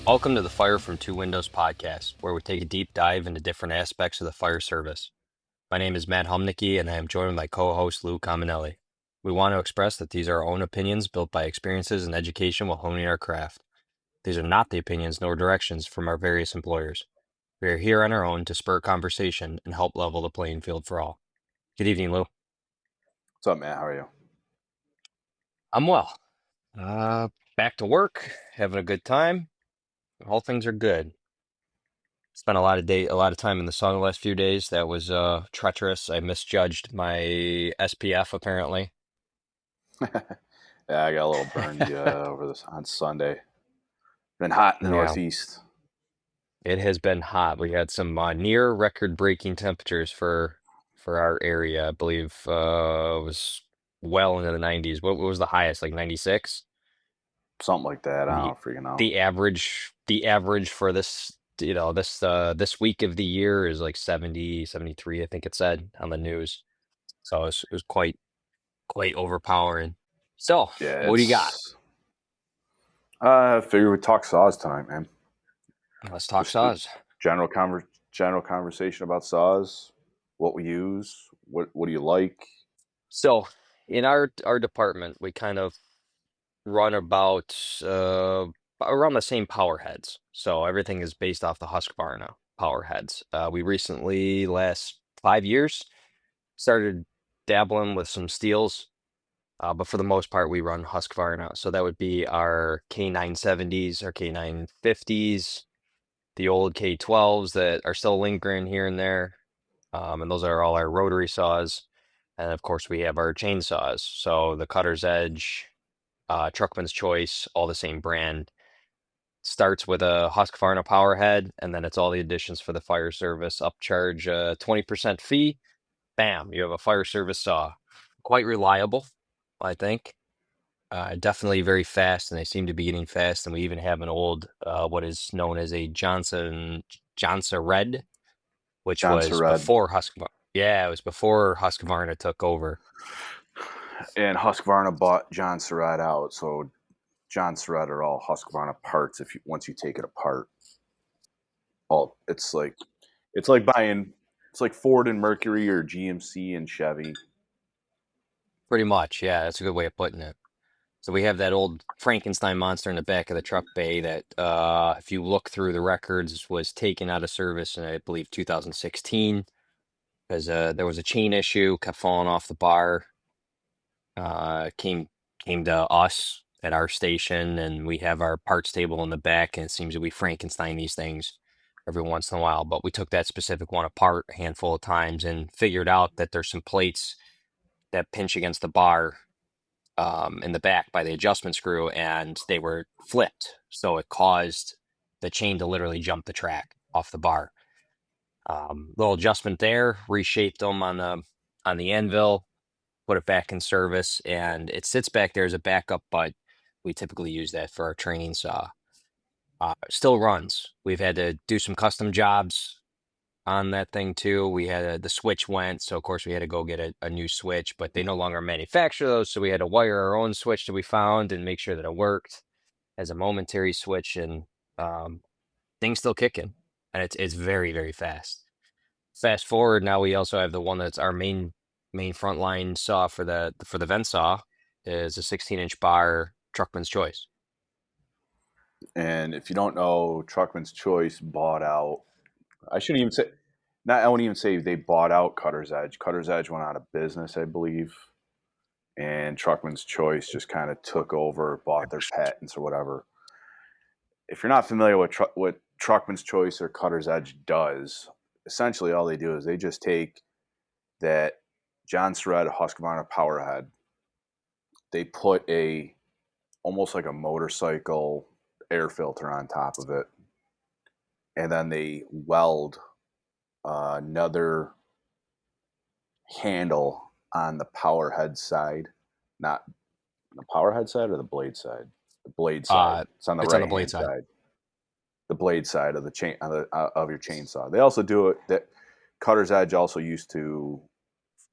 Welcome to the Fire from Two Windows podcast, where we take a deep dive into different aspects of the fire service. My name is Matt Humnicki, and I am joined by co-host Lou Caminelli. We want to express that these are our own opinions built by experiences and education while honing our craft. These are not the opinions nor directions from our various employers. We are here on our own to spur conversation and help level the playing field for all. Good evening, Lou. What's up, Matt? How are you? I'm well. Back to work, having a good time. All things are good. Spent a lot of time in the sun the last few days. That was treacherous. I misjudged my SPF apparently. Yeah, I got a little burned over this on Sunday. Been hot in the Yeah, Northeast. it has been hot. We had some near record-breaking temperatures for our area. I believe it was well into the 90s. What was the highest? Like 96? Something like that. I The don't freaking know. the average for this, this week of the year is like 70, 73, I think it said on the news. So it was quite overpowering. So, Yeah, what do you got? it's. I figured we'd talk saws tonight, man. Let's talk Just a saws. general conversation about saws, what we use, what do you like? So, in our department, we kind of run about around the same power heads. So everything is based off the Husqvarna power heads. We recently, last 5 years, started dabbling with some steels, but for the most part, we run Husqvarna. So that would be our K970s, our K950s, the old K12s that are still lingering here and there. And those are all our rotary saws. And of course, we have our chainsaws. So the Cutter's Edge, Truckman's Choice, all the same brand. Starts with a Husqvarna power head, and then it's all the additions for the fire service. Upcharge 20% fee. Bam, you have a fire service saw. Quite reliable, I think. Definitely very fast, and they seem to be getting fast. And we even have an old, what is known as a Johnson Red, which Johnson was Red before Husqvarna. Yeah, it was before Husqvarna took over. and Husqvarna bought Johnson Red out, so Johnson Red are all Husqvarna parts. If you once you take it apart, all it's like buying it's like Ford and Mercury or GMC and Chevy. Pretty much, yeah, that's a good way of putting it. So we have that old Frankenstein monster in the back of the truck bay that, if you look through the records, was taken out of service in, I believe, 2016 because there was a chain issue, kept falling off the bar. Came to us at our station, and we have our parts table in the back, and it seems that we Frankenstein these things every once in a while. But we took that specific one apart a handful of times and figured out that there's some plates that pinch against the bar in the back by the adjustment screw, and they were flipped. So it caused the chain to literally jump the track off the bar. Little adjustment there, reshaped them on the anvil, put it back in service, and it sits back there as a backup, but we typically use that for our training saw. Still runs. We've had to do some custom jobs on that thing too. We had the switch went, so of course we had to go get a new switch, but they no longer manufacture those, so we had to wire our own switch that we found and make sure that it worked as a momentary switch, and um, things still kicking, and it's very very fast. Fast forward, now we also have the one that's our main frontline saw for the vent saw is a 16-inch bar Truckman's Choice. And if you don't know, Truckman's Choice bought out. I shouldn't even say. Not. I won't even say they bought out Cutter's Edge. Cutter's Edge went out of business, I believe, and Truckman's Choice just kind of took over, bought their patents or whatever. If you're not familiar with what Truckman's Choice or Cutter's Edge does, essentially all they do is they just take that John Surratt Husqvarna Powerhead. They put a almost like a motorcycle air filter on top of it, and then they weld another handle on the power head side, not the power head side or the blade side. The blade side. It's on the It's on right the blade hand side. side. The blade side of the chain of your chainsaw. They also do it. That Cutter's Edge also used to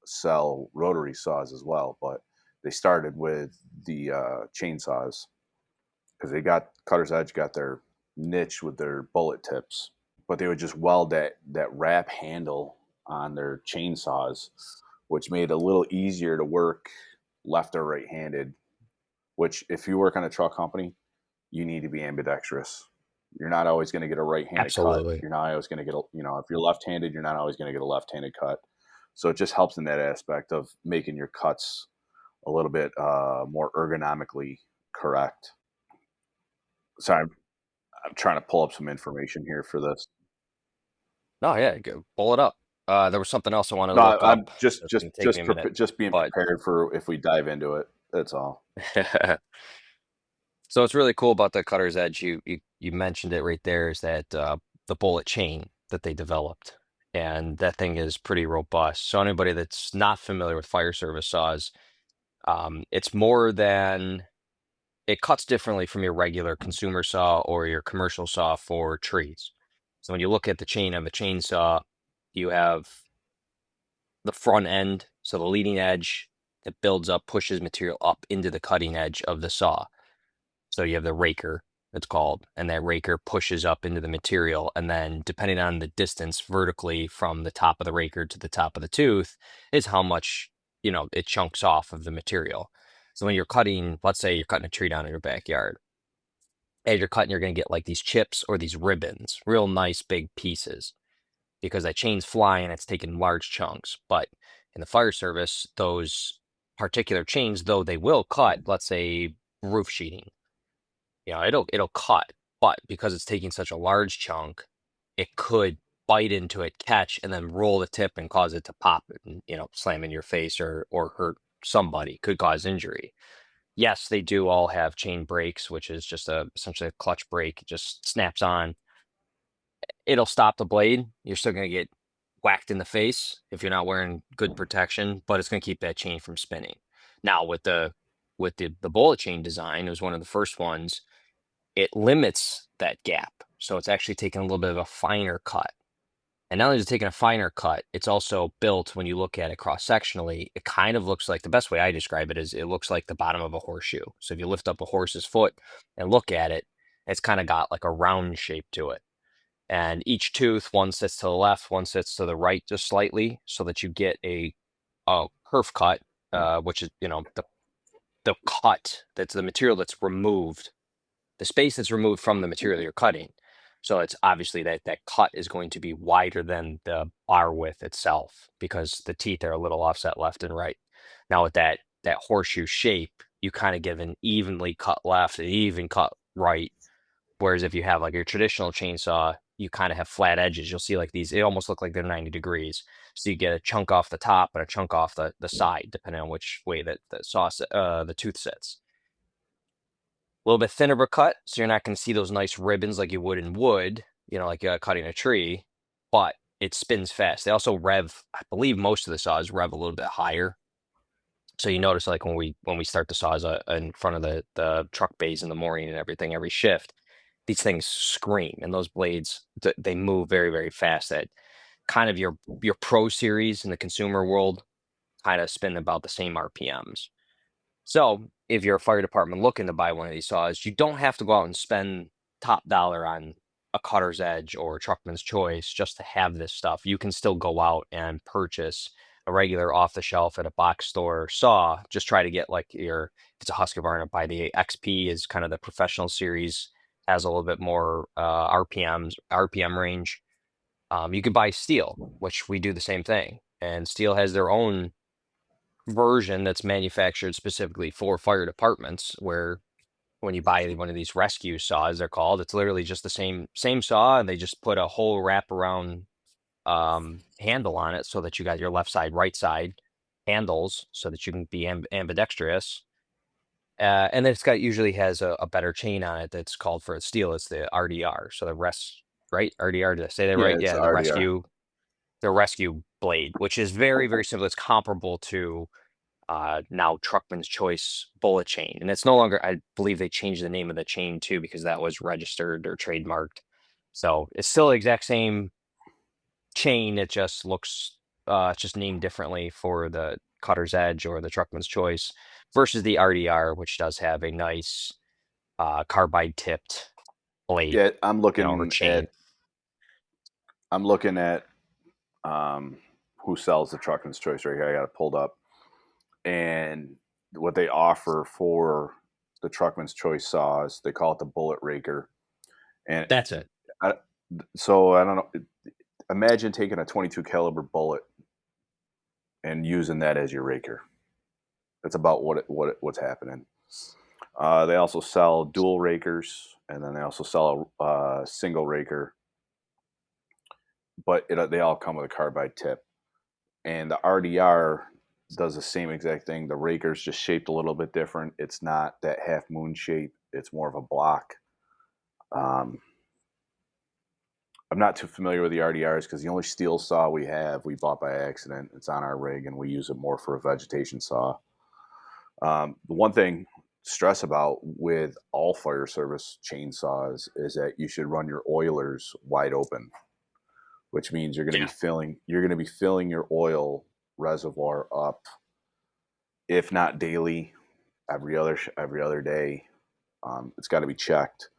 sell rotary saws as well, but they started with the chainsaws because they got Cutter's Edge got their niche with their bullet tips, but they would just weld that wrap handle on their chainsaws, which made it a little easier to work left or right handed. Which, if you work on a truck company, you need to be ambidextrous. You're not always going to get a right-handed cut. Absolutely. You're not always going to get a, if you're left-handed, you're not always going to get a left-handed cut. So it just helps in that aspect of making your cuts a little bit more ergonomically correct. Sorry, I'm trying to pull up some information here for this. No, yeah, go pull it up. There was something else I wanted to No, look I'm up. just It's gonna take me a minute, just being but prepared for if we dive into it. That's all. so it's really cool about the cutter's edge. You mentioned it right there. Is that the bullet chain that they developed, and that thing is pretty robust. So anybody that's not familiar with fire service saws, it's more than it cuts differently from your regular consumer saw or your commercial saw for trees. So when you look at the chain of a chainsaw, you have the front end, so the leading edge that builds up, pushes material up into the cutting edge of the saw. So you have the raker, it's called, and that raker pushes up into the material. And then depending on the distance vertically from the top of the raker to the top of the tooth is how much, it chunks off of the material. So when you're cutting, let's say you're cutting a tree down in your backyard, as you're cutting, you're going to get like these chips or these ribbons, real nice big pieces, because that chain's flying, it's taking large chunks. But in the fire service, those particular chains, though they will cut, let's say roof sheeting, it'll cut, but because it's taking such a large chunk, it could bite into it, catch, and then roll the tip and cause it to pop and slam in your face or hurt somebody, could cause injury. Yes, they do all have chain brakes, which is just essentially a clutch brake. It just snaps on. It'll stop the blade. You're still gonna get whacked in the face if you're not wearing good protection, but it's gonna keep that chain from spinning. Now with the bullet chain design, it was one of the first ones. It limits that gap, so it's actually taking a little bit of a finer cut. And not only is it taking a finer cut, it's also built, when you look at it cross-sectionally, it kind of looks like, the best way I describe it is it looks like the bottom of a horseshoe. So if you lift up a horse's foot and look at it, it's kind of got like a round shape to it. And each tooth, one sits to the left, one sits to the right just slightly, so that you get a kerf cut, which is, the cut, that's the material that's removed, the space that's removed from the material you're cutting. So it's obviously that cut is going to be wider than the bar width itself, because the teeth are a little offset left and right. Now with that horseshoe shape, you kind of give an evenly cut left, an even cut right. Whereas if you have like your traditional chainsaw, you kind of have flat edges. You'll see like these, they almost look like they're 90 degrees. So you get a chunk off the top and a chunk off the side, depending on which way that the tooth sits. A little bit thinner of a cut, so you're not going to see those nice ribbons like you would in wood, like cutting a tree, but it spins fast. They also rev, I believe most of the saws rev a little bit higher. So you notice like when we start the saws in front of the truck bays in the morning and everything, every shift, these things scream, and those blades, they move very, very fast. That kind of your Pro Series in the consumer world kind of spin about the same RPMs. So if you're a fire department looking to buy one of these saws, you don't have to go out and spend top dollar on a cutter's edge or a truckman's choice just to have this stuff. You can still go out and purchase a regular off the shelf at a box store saw. Just try to get like if it's a Husqvarna, buy the XP, is kind of the professional series, has a little bit more RPM range. You could buy steel, which we do the same thing, and steel has their own version that's manufactured specifically for fire departments, where when you buy one of these rescue saws, they're called, it's literally just the same saw, and they just put a whole wraparound handle on it, so that you got your left side, right side handles, so that you can be ambidextrous. And then usually has a better chain on it that's called for steel. It's the RDR. So the right? RDR, did I say that Yeah, right? it's Yeah, RDR. the rescue blade, which is very, very simple. It's comparable to now Truckman's Choice bullet chain. And it's no longer, I believe they changed the name of the chain too, because that was registered or trademarked. So it's still the exact same chain. It just looks, it's just named differently for the Cutter's Edge or the Truckman's Choice versus the RDR, which does have a nice carbide tipped blade, Yeah, or chain. I'm looking at um, who sells the Truckman's Choice right here. I got it pulled up, and what they offer for the Truckman's Choice saws, they call it the Bullet Raker. And That's it. I, so I don't know. Imagine taking a 22 caliber bullet and using that as your raker. That's about what's happening. They also sell dual rakers, and then they also sell a single raker, but they all come with a carbide tip. And the RDR does the same exact thing. The raker's just shaped a little bit different. It's not that half moon shape. It's more of a block. Um, I'm not too familiar with the RDRs because the only steel saw we bought by accident. It's on our rig, and we use it more for a vegetation saw. The one thing to stress about with all fire service chainsaws is that you should run your oilers wide open, which means Yeah. you're going to be filling your oil reservoir up, if not daily, every other day. It's got to be checked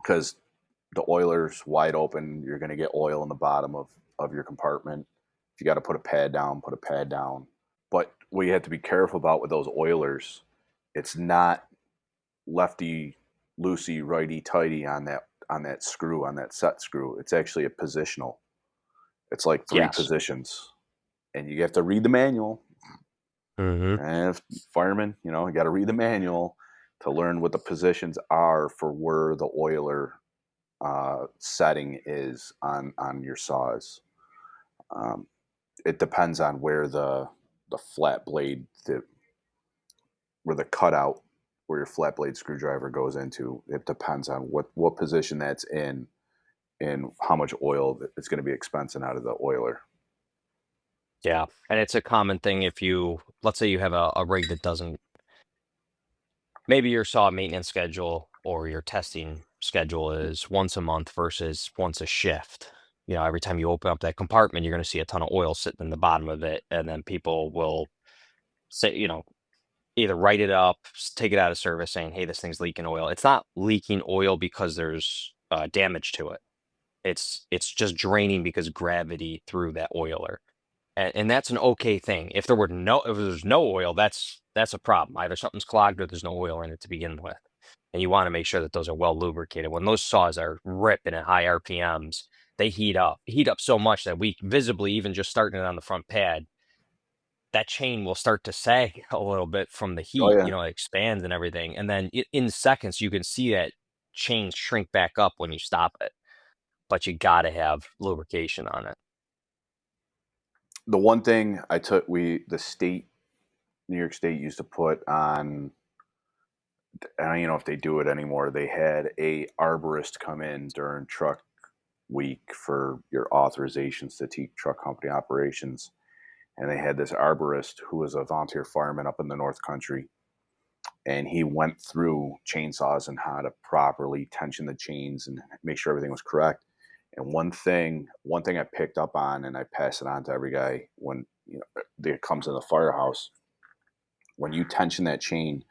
because the oiler's wide open. You're going to get oil in the bottom of your compartment. If you got to put a pad down, put a pad down. But what you have to be careful about with those oilers, it's not lefty loosey, righty tighty on that screw, on that set screw. It's actually a positional. It's like three Yes. positions, and you have to read the manual. Hmm. And if firemen, you got to read the manual to learn what the positions are for where the oiler setting is on your saws. Um, it depends on where the flat blade, where the cutout, where your flat blade screwdriver goes into. It depends on what position that's in and how much oil it's going to be expensing out of the oiler. Yeah. And it's a common thing if you, let's say you have a rig that doesn't, maybe your saw maintenance schedule or your testing schedule is once a month versus once a shift. Every time you open up that compartment, you're going to see a ton of oil sitting in the bottom of it. And then people will say, either write it up, take it out of service saying, hey, this thing's leaking oil. It's not leaking oil because there's damage to it. It's just draining because gravity threw that oiler. And that's an okay thing. If there's no oil, that's a problem. Either something's clogged or there's no oil in it to begin with. And you want to make sure that those are well lubricated. When those saws are ripping at high RPMs, they heat up so much that we visibly, even just starting it on the front pad, that chain will start to sag a little bit from the Oh heat. yeah, It expands and everything. And then in seconds, you can see that chain shrink back up when you stop it. But you got to have lubrication on it. the one thing I took the state New York State used to put on. I don't even know if they do it anymore. They had a arborist come in during truck week for your authorizations to teach truck company operations, and they had this arborist who was a volunteer fireman up in the North Country, and he went through chainsaws and how to properly tension the chains and make sure everything was correct. And one thing I picked up on, and I pass it on to every guy when it comes in the firehouse. When you tension that chain,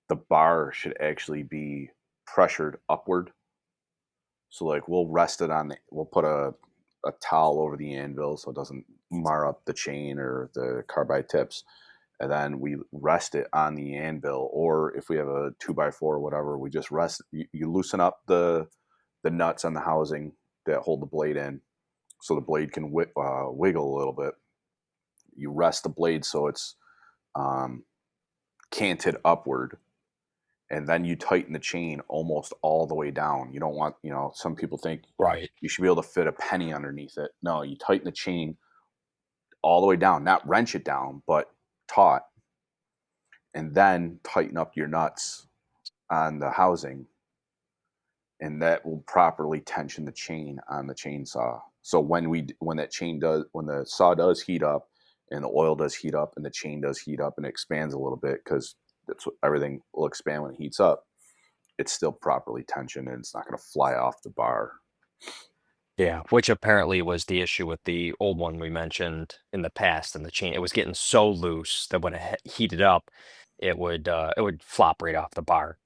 the bar should actually be pressured upward. So like we'll put a towel over the anvil so it doesn't mar up the chain or the carbide tips, and then we rest it on the anvil. Or if we have a 2x4 or whatever, we just rest. You loosen up the nuts on the housing that hold the blade in, so the blade can wiggle a little bit. You rest the blade so it's um, canted upward, and then you tighten the chain almost all the way down. You don't want, some people think Right. you should be able to fit a penny underneath it. No, you tighten the chain all the way down, not wrench it down, but taut, and then tighten up your nuts on the housing, and that will properly tension the chain on the chainsaw. So when the saw does heat up, and the oil does heat up, and the chain does heat up, and it expands a little bit because that's what everything will expand when it heats up. It's still properly tensioned, and it's not going to fly off the bar. Yeah, which apparently was the issue with the old one we mentioned in the past, and the chain. It was getting so loose that when it heated up, it would flop right off the bar.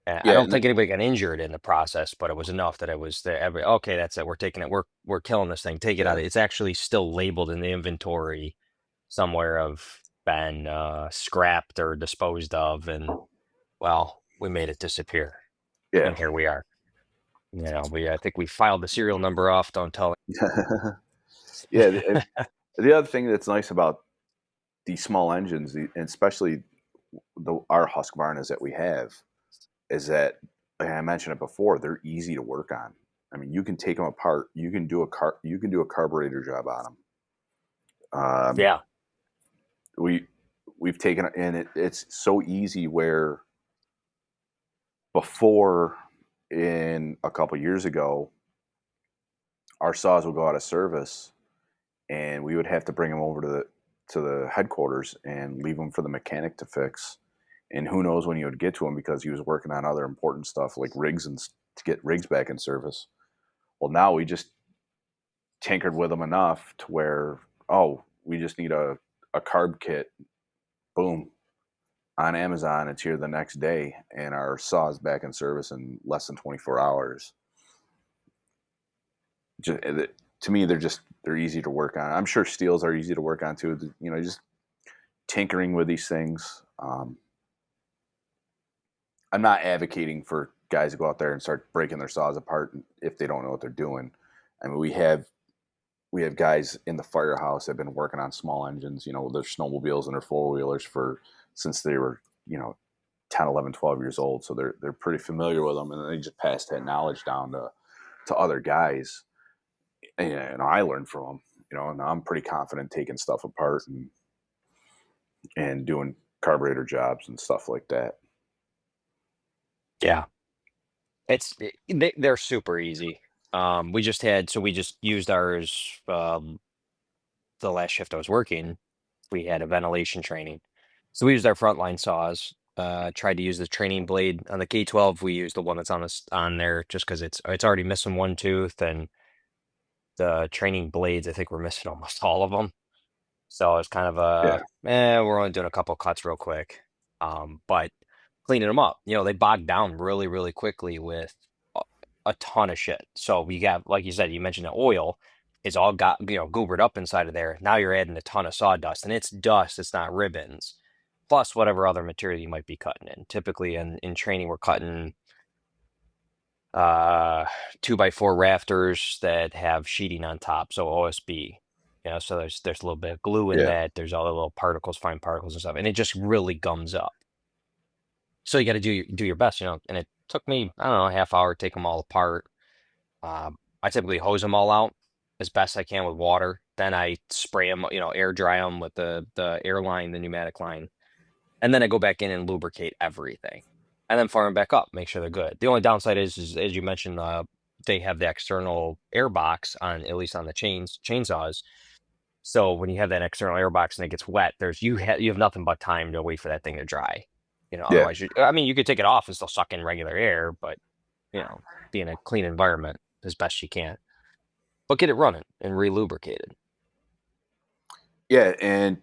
And I Yeah, don't and think anybody got injured in the process, but it was enough that it was the okay, that's it. We're taking it. We're killing this thing. Take it out. yeah, It's actually still labeled in the inventory somewhere of been scrapped or disposed of, and well, we made it disappear, yeah. and here we are. We I think we filed the serial number off. Don't tell. Yeah, the other thing that's nice about these small engines, and especially our Husqvarnas that we have, is that, like I mentioned it before, they're easy to work on. I mean, you can take them apart. You can do a carburetor job on them. Um, Yeah, we we've taken, and it's so easy where before, in a couple years ago, our saws would go out of service, and we would have to bring them over to the headquarters and leave them for the mechanic to fix. And who knows when he would get to them because he was working on other important stuff like rigs to get rigs back in service. Well, now we just tinkered with them enough to where, oh, we just need a carb kit. Boom, on Amazon, it's here the next day, and our saw is back in service in less than 24 hours. Just, to me, they're easy to work on. I'm sure steels are easy to work on too. Just tinkering with these things. I'm not advocating for guys to go out there and start breaking their saws apart if they don't know what they're doing. I mean, we have guys in the firehouse that have been working on small engines, their snowmobiles and their four wheelers since they were, 10, 11, 12 years old. So they're pretty familiar with them, and they just pass that knowledge down to other guys. And I learned from them, and I'm pretty confident taking stuff apart and doing carburetor jobs and stuff like that. yeah. They're super easy. We just used ours. The last shift I was working, we had a ventilation training. So we used our frontline saws. Tried to use the training blade on the K12. We used the one that's on there just because it's already missing one tooth, and the training blades I think we're missing almost all of them. So it's kind of Yeah, we're only doing a couple cuts real quick. But cleaning them up, they bog down really, really quickly with a, a ton of shit. So we got, like you said, you mentioned the oil is all got, goobered up inside of there. Now you're adding a ton of sawdust, and it's dust, it's not ribbons. Plus whatever other material you might be cutting in. Typically in training, we're cutting uh 2x4 rafters that have sheeting on top, so OSB. So there's a little bit of glue in yeah, that. There's all the little particles, fine particles and stuff, and it just really gums up. So you got to do your best, And it took me, I don't know, a half hour to take them all apart. I typically hose them all out as best I can with water. Then I spray them, air dry them with the air line, the pneumatic line, and then I go back in and lubricate everything, and then fire them back up, make sure they're good. The only downside is as you mentioned, they have the external air box on, at least on the chainsaws. So when you have that external air box and it gets wet, you have nothing but time to wait for that thing to dry. yeah. Otherwise, I mean, you could take it off and still suck in regular air, but be in a clean environment as best you can. But get it running and re-lubricated. Yeah, and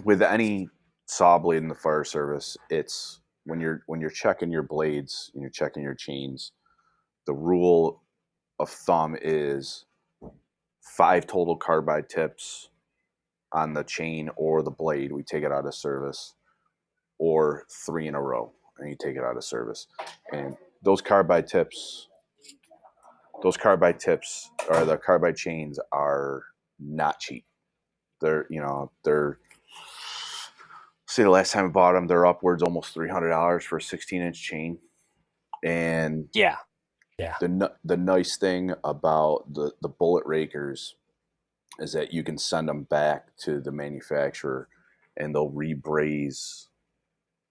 with any saw blade in the fire service, it's when you're checking your blades and you're checking your chains, the rule of thumb is 5 total carbide tips on the chain or the blade. We take it out of service, or 3 in a row, and you take it out of service. And those carbide tips, or the carbide chains, are not cheap. They're say the last time I bought them, they're upwards almost $300 for a 16-inch chain. And Yeah, yeah, the nice thing about the bullet rakers is that you can send them back to the manufacturer, and they'll rebraze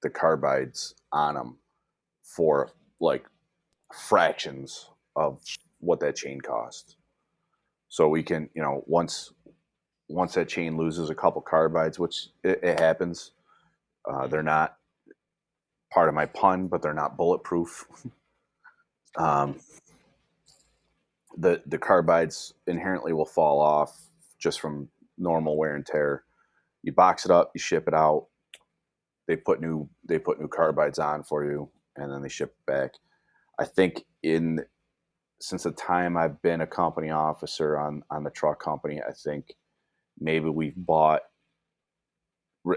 the carbides on them for like fractions of what that chain costs. So we can, once that chain loses a couple carbides, which it happens, they're not part of my pun, but they're not bulletproof. um, the carbides inherently will fall off just from normal wear and tear. You box it up, you ship it out. They put new carbides on for you, and then they ship it back. I think in since the time I've been a company officer on the truck company, I think maybe we've bought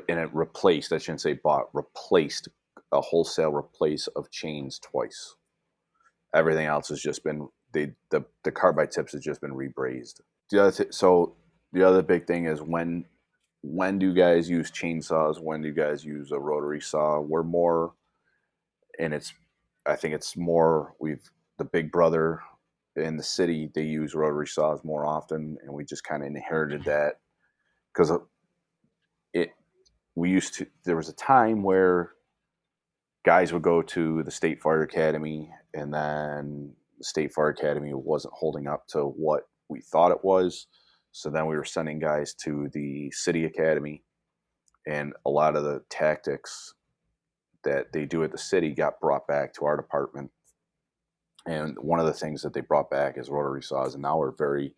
and it replaced. I shouldn't say bought, replaced a wholesale replace of chains twice. Everything else has just been the carbide tips has just been rebrazed. So the other big thing is when do you guys use chainsaws? When do you guys use a rotary saw? We're more, and it's I think it's more the big brother in the city, they use rotary saws more often, and we just kind of inherited that because it we used to there was a time where guys would go to the state fire academy, and then the state fire academy wasn't holding up to what we thought it was, so then we were sending guys to the city academy, and a lot of the tactics that they do at the city got brought back to our department. And one of the things that they brought back is rotary saws, and now we're very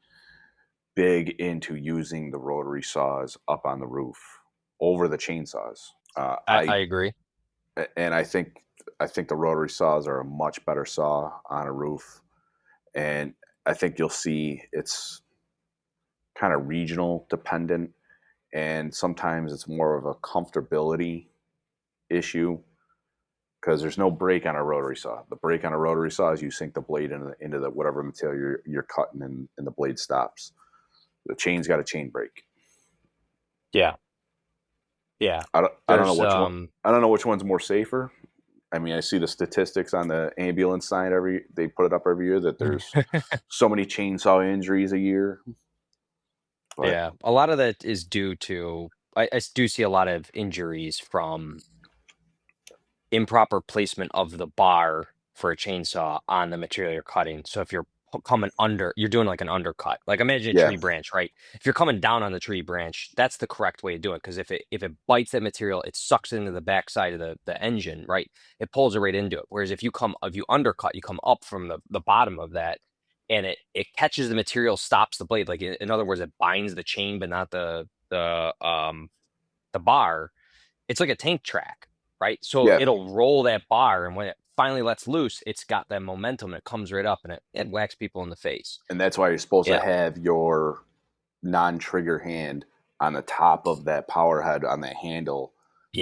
big into using the rotary saws up on the roof over the chainsaws. I agree. I think the rotary saws are a much better saw on a roof, and I think you'll see it's kind of regional dependent, and sometimes it's more of a comfortability issue because there's no brake on a rotary saw. The brake on a rotary saw is you sink the blade into the whatever material you're cutting, and the blade stops. The chain's got a chain brake. Yeah. Yeah. I don't know There's which one. I don't know which one's more safer. I mean, I see the statistics on the ambulance sign they put it up every year that there's so many chainsaw injuries a year. But Yeah, a lot of that is due to I do see a lot of injuries from improper placement of the bar for a chainsaw on the material you're cutting. So if you're coming under, you're doing like an undercut. Like imagine a yeah, tree branch, right? If you're coming down on the tree branch, that's the correct way to do it. Because if it bites that material, it sucks into the backside of the engine, right? It pulls it right into it. Whereas if you undercut, you come up from the bottom of that, and it catches the material, stops the blade. Like in other words, it binds the chain, but not the bar. It's like a tank track, right? So yeah, it'll roll that bar, and when it finally lets loose, it's got that momentum. It comes right up, and it whacks people in the face. and that's why you're supposed to Yeah, have your non-trigger hand on the top of that power head on that handle,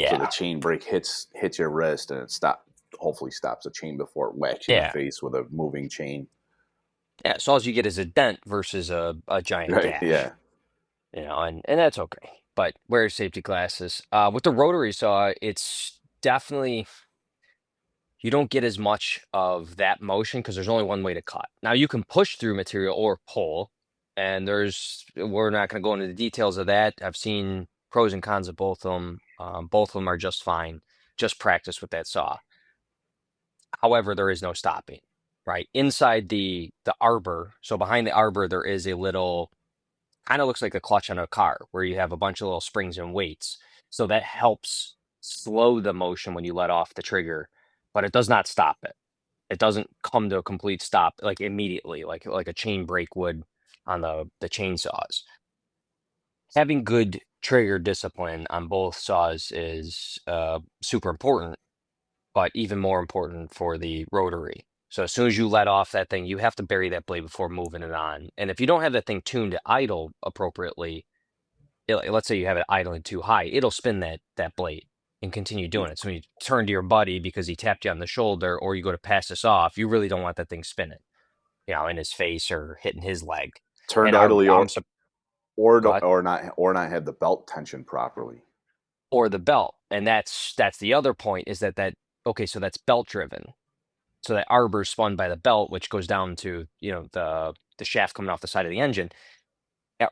so the yeah, chain brake hits your wrist and it hopefully stops the chain before it whacks you in the yeah, face with a moving chain. yeah. So all you get is a dent versus a giant Right? gash, Yeah. and that's okay. But wear safety glasses. With the rotary saw, it's definitely you don't get as much of that motion because there's only one way to cut. Now you can push through material or pull, and we're not going to go into the details of that. I've seen pros and cons of both of them. Both of them are just fine. Just practice with that saw. However, there is no stopping, right? Inside the arbor, so behind the arbor, there is a little kind of looks like a clutch on a car where you have a bunch of little springs and weights. So that helps slow the motion when you let off the trigger, but it does not stop it. It doesn't come to a complete stop like immediately, like a chain brake would on the chainsaws. Having good trigger discipline on both saws is super important, but even more important for the rotary. So as soon as you let off that thing, you have to bury that blade before moving it on. And if you don't have that thing tuned to idle appropriately, let's say you have it idling too high, it'll spin that blade and continue doing it. So when you turn to your buddy because he tapped you on the shoulder, or you go to pass this off, you really don't want that thing spinning, in his face or hitting his leg. Turned And idly, go ahead. or not have the belt tension properly. Or the belt, and that's the other point is that okay, so that's belt driven. So that arbor spun by the belt, which goes down to the shaft coming off the side of the engine,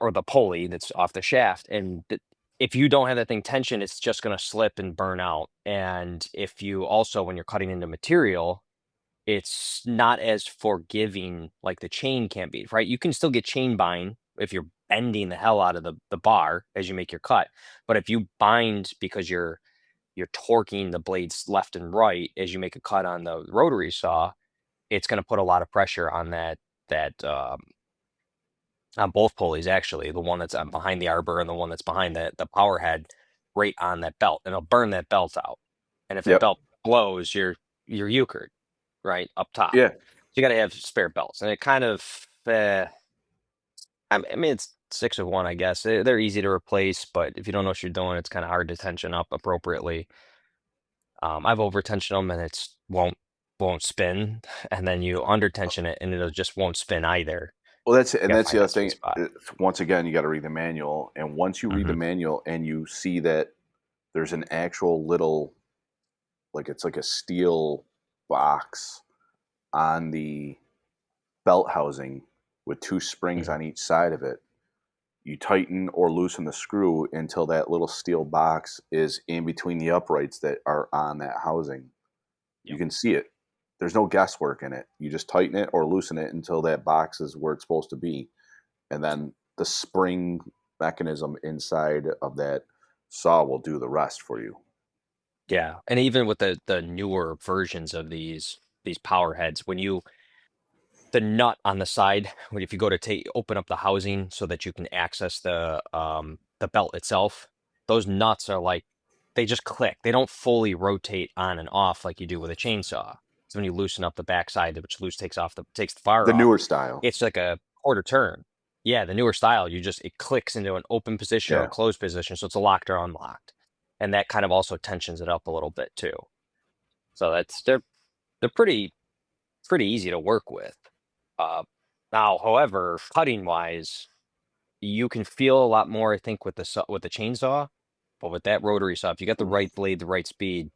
or the pulley that's off the shaft. And if you don't have that thing tension, it's just going to slip and burn out. And if you also, when you're cutting into material, it's not as forgiving like the chain can be, right? You can still get chain bind if you're bending the hell out of the bar as you make your cut. But if you bind because you're torquing the blades left and right as you make a cut on the rotary saw, it's going to put a lot of pressure on that on both pulleys, actually, the one that's behind the arbor and the one that's behind the power head, right on that belt, and it'll burn that belt out. And if that Yep. belt blows, your euchre, right, up top. Yeah. So you got to have spare belts, and it kind of, I mean, it's six of one, I guess. They're easy to replace, but if you don't know what you're doing, it's kind of hard to tension up appropriately. I've over tensioned them, and it's won't spin, and then you under tension it, and it'll just won't spin either. Well, You gotta that's the find other that sweet thing. spot. Once again, you got to read the manual, and once you read the Hmm. manual and you see that there's an actual little, like it's like a steel box on the belt housing with two springs Hmm. on each side of it. You tighten or loosen the screw until that little steel box is in between the uprights that are on that housing. You Yep. can see it. There's no guesswork in it. You just tighten it or loosen it until that box is where it's supposed to be. And then the spring mechanism inside of that saw will do the rest for you. Yeah, and even with the newer versions of these power heads, the nut on the side, when if you go to take open up the housing so that you can access the belt itself, those nuts are like they just click. They don't fully rotate on and off like you do with a chainsaw. So when you loosen up the backside, which loose takes the fire The off, newer style. it's like a quarter turn. Yeah, the newer style, it clicks into an open position or a Yeah. closed position, so it's a locked or unlocked. And that kind of also tensions it up a little bit too. So they're pretty easy to work with. Uh, Now, however, cutting wise, you can feel a lot more, I think, with with the chainsaw, but with that rotary saw, if you got the right blade, the right speed,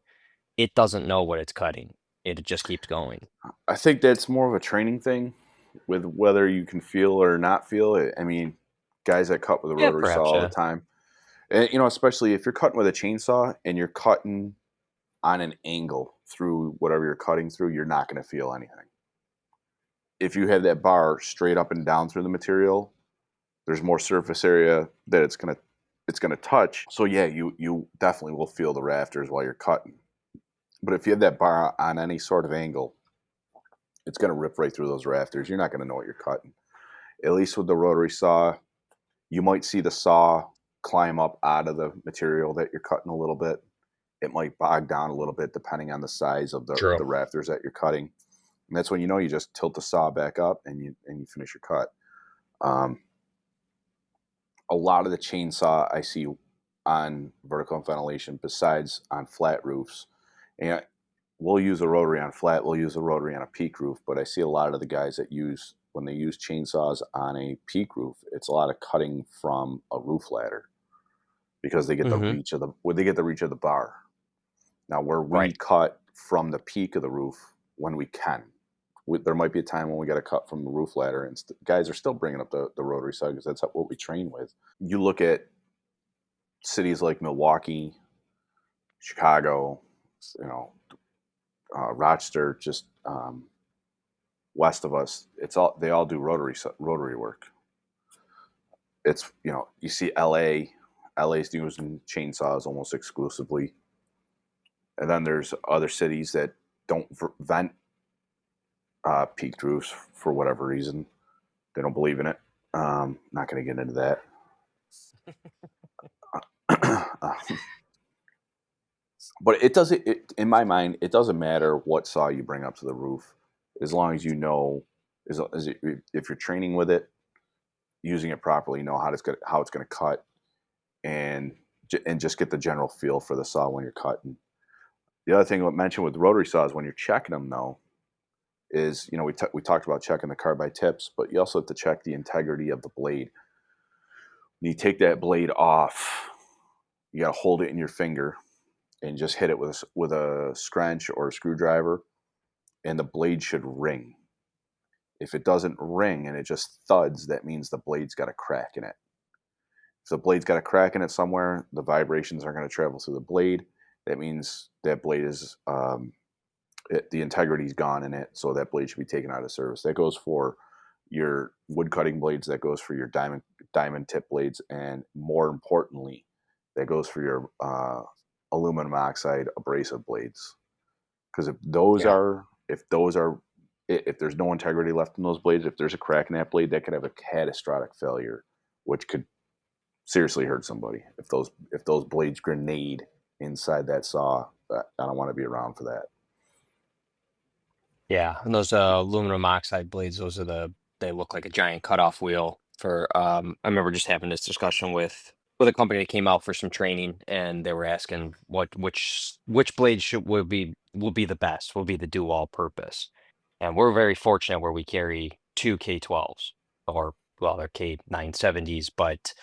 it doesn't know what it's cutting. It just keeps going. I think that's more of a training thing with whether you can feel or not feel it. I mean, guys that cut with a Yeah, rotary saw perhaps, all the yeah. time. And, especially if you're cutting with a chainsaw and you're cutting on an angle through whatever you're cutting through, you're not going to feel anything. If you have that bar straight up and down through the material, there's more surface area that it's gonna touch. So yeah, you definitely will feel the rafters while you're cutting. But if you have that bar on any sort of angle, it's gonna rip right through those rafters. You're not gonna know what you're cutting. At least with the rotary saw, you might see the saw climb up out of the material that you're cutting a little bit. It might bog down a little bit depending on the size of True. the rafters that you're cutting. And that's when you know you just tilt the saw back up and you finish your cut. Um, a lot of the chainsaw I see on vertical ventilation, besides on flat roofs, and we'll use a rotary on flat, we'll use a rotary on a peak roof, but I see a lot of the guys that use when they use chainsaws on a peak roof, it's a lot of cutting from a roof ladder because they get the Hmm. reach of the bar. Now where we Right. cut from the peak of the roof when we can. There might be a time when we got to cut from the roof ladder, and guys are still bringing up the rotary side because that's what we train with. You look at cities like Milwaukee, Chicago, you know, Rochester, just west of us. They all do rotary work. It's you see LA's using chainsaws almost exclusively, and then there's other cities that don't vent peaked roofs for whatever reason. They don't believe in it. Not going to get into that. But it doesn't. In my mind, it doesn't matter what saw you bring up to the roof, as long as you know, if you're training with it, using it properly, you know how it's going to cut, and just get the general feel for the saw when you're cutting. The other thing I mentioned with rotary saws when you're checking them though is we talked about checking the carbide tips, but you also have to check the integrity of the blade. When you take that blade off, you got to hold it in your finger and just hit it with a scrunch or a screwdriver, and the blade should ring. If it doesn't ring and it just thuds, that means the blade's got a crack in it. If the blade's got a crack in it somewhere, the vibrations are going to travel through the blade. That means that blade is the integrity's gone in it, so that blade should be taken out of service. That goes for your wood cutting blades. That goes for your diamond tip blades, and more importantly, that goes for your aluminum oxide abrasive blades. Because Yeah. if there's no integrity left in those blades, if there's a crack in that blade, that could have a catastrophic failure, which could seriously hurt somebody. If those blades grenade inside that saw, I don't want to be around for that. Yeah, and those aluminum oxide blades, they look like a giant cutoff wheel for I remember just having this discussion with a company that came out for some training, and they were asking which blade will be the best, will be the do all purpose. And we're very fortunate where we carry two K12s, or well, they're K970s, but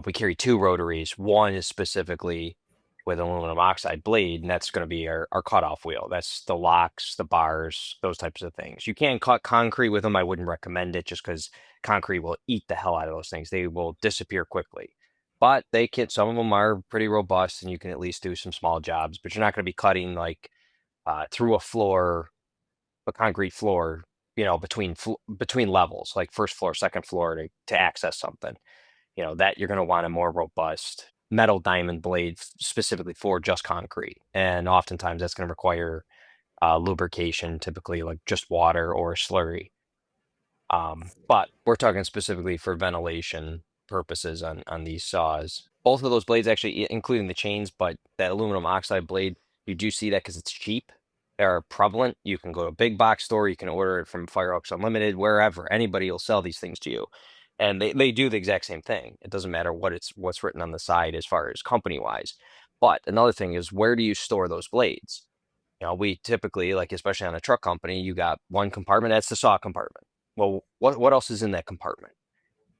we carry two rotaries. One is specifically with aluminum oxide blade, and that's going to be our cutoff wheel. That's the locks, the bars, those types of things. You can't cut concrete with them. I wouldn't recommend it just because concrete will eat the hell out of those things. They will disappear quickly. But they can, some of them are pretty robust, and you can at least do some small jobs, but you're not going to be cutting like through a concrete floor, between levels, like first floor, second floor to access something. That you're going to want a more robust metal diamond blade specifically for just concrete. And oftentimes that's going to require lubrication, typically like just water or a slurry. But we're talking specifically for ventilation purposes on these saws. Both of those blades actually, including the chains, but that aluminum oxide blade, you do see that because it's cheap. They're prevalent. You can go to a big box store, you can order it from Firehouse Unlimited, wherever. Anybody will sell these things to you. And they do the exact same thing. It doesn't matter what's written on the side as far as company wise. But another thing is, where do you store those blades? We typically, like especially on a truck company, you got one compartment, that's the saw compartment. Well, what else is in that compartment?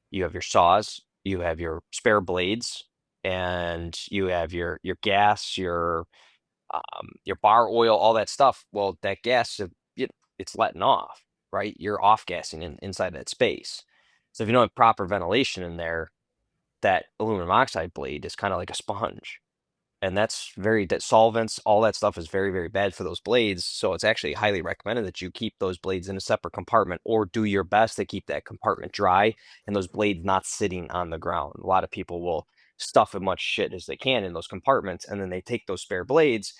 You have your saws, you have your spare blades, and you have your gas, your bar oil, all that stuff. Well, that gas, it's letting off, right? You're off gassing inside that space. So if you don't have proper ventilation in there, that aluminum oxide blade is kind of like a sponge, and that solvents, all that stuff is very, very bad for those blades. So it's actually highly recommended that you keep those blades in a separate compartment, or do your best to keep that compartment dry and those blades not sitting on the ground. A lot of people will stuff as much shit as they can in those compartments, and then they take those spare blades,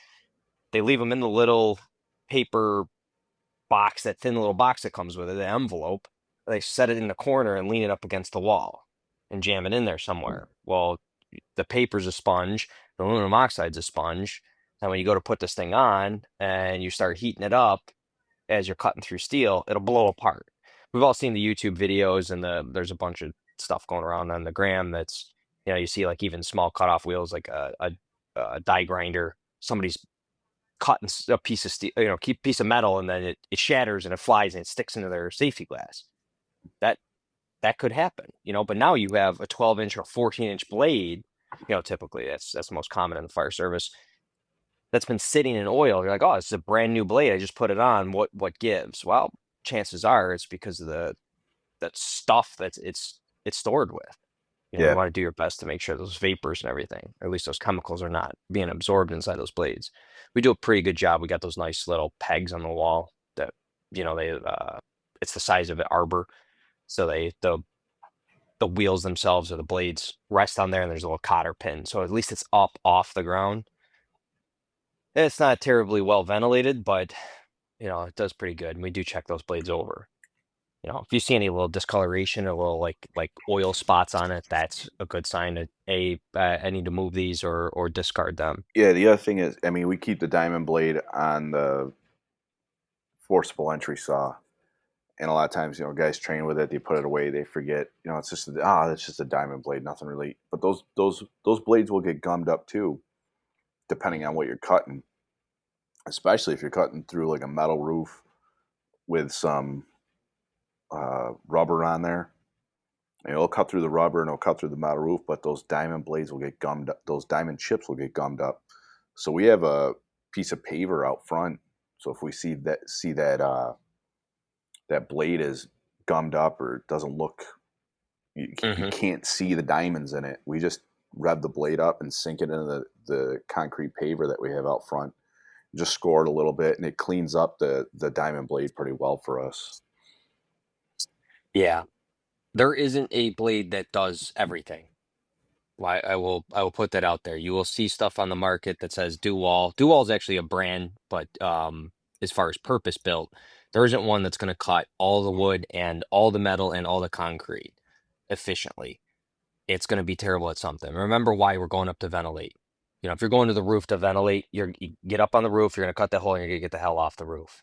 they leave them in the little paper box, that thin little box that comes with it, the envelope. They set it in the corner and lean it up against the wall and jam it in there somewhere. Well, the paper's a sponge, the aluminum oxide's a sponge. And when you go to put this thing on and you start heating it up as you're cutting through steel, it'll blow apart. We've all seen the YouTube videos, and there's a bunch of stuff going around on the gram that's, you see like even small cutoff wheels, like a die grinder. Somebody's cutting a piece of steel, piece of metal, and then it shatters and it flies and it sticks into their safety glass. That that could happen, but now you have a 12-inch or 14-inch blade, typically that's the most common in the fire service, that's been sitting in oil. You're like, oh, this is a brand new blade, I just put it on, what gives? Well, chances are it's because of that stuff it's stored with. You Yeah, want to do your best to make sure those vapors and everything, or at least those chemicals, are not being absorbed inside those blades. We do a pretty good job. We got those nice little pegs on the wall that, they it's the size of an arbor. So the wheels themselves, or the blades, rest on there, and there's a little cotter pin. So at least it's up off the ground. It's not terribly well ventilated, but it does pretty good. And we do check those blades over. If you see any little discoloration or little like oil spots on it, that's a good sign that I need to move these or discard them. yeah. The other thing is, I mean, we keep the diamond blade on the forcible entry saw, and a lot of times, guys train with it, they put it away, they forget, it's just it's just a diamond blade, nothing really. But those blades will get gummed up too, depending on what you're cutting, especially if you're cutting through like a metal roof with some rubber on there. It'll cut through the rubber and it'll cut through the metal roof, but those diamond blades will get gummed up. Those diamond chips will get gummed up. So we have a piece of paver out front. So if we see that blade is gummed up or doesn't look, you Hmm. can't see the diamonds in it. We just rev the blade up and sink it into the concrete paver that we have out front. Just score it a little bit, and it cleans up the diamond blade pretty well for us. Yeah, there isn't a blade that does everything. Why I will put that out there. You will see stuff on the market that says Do-Wall. Do-Wall is actually a brand, but as far as purpose built, there isn't one that's going to cut all the wood and all the metal and all the concrete efficiently. It's going to be terrible at something. Remember why we're going up to ventilate. If you're going to the roof to ventilate, you get up on the roof, you're going to cut that hole, and you're going to get the hell off the roof.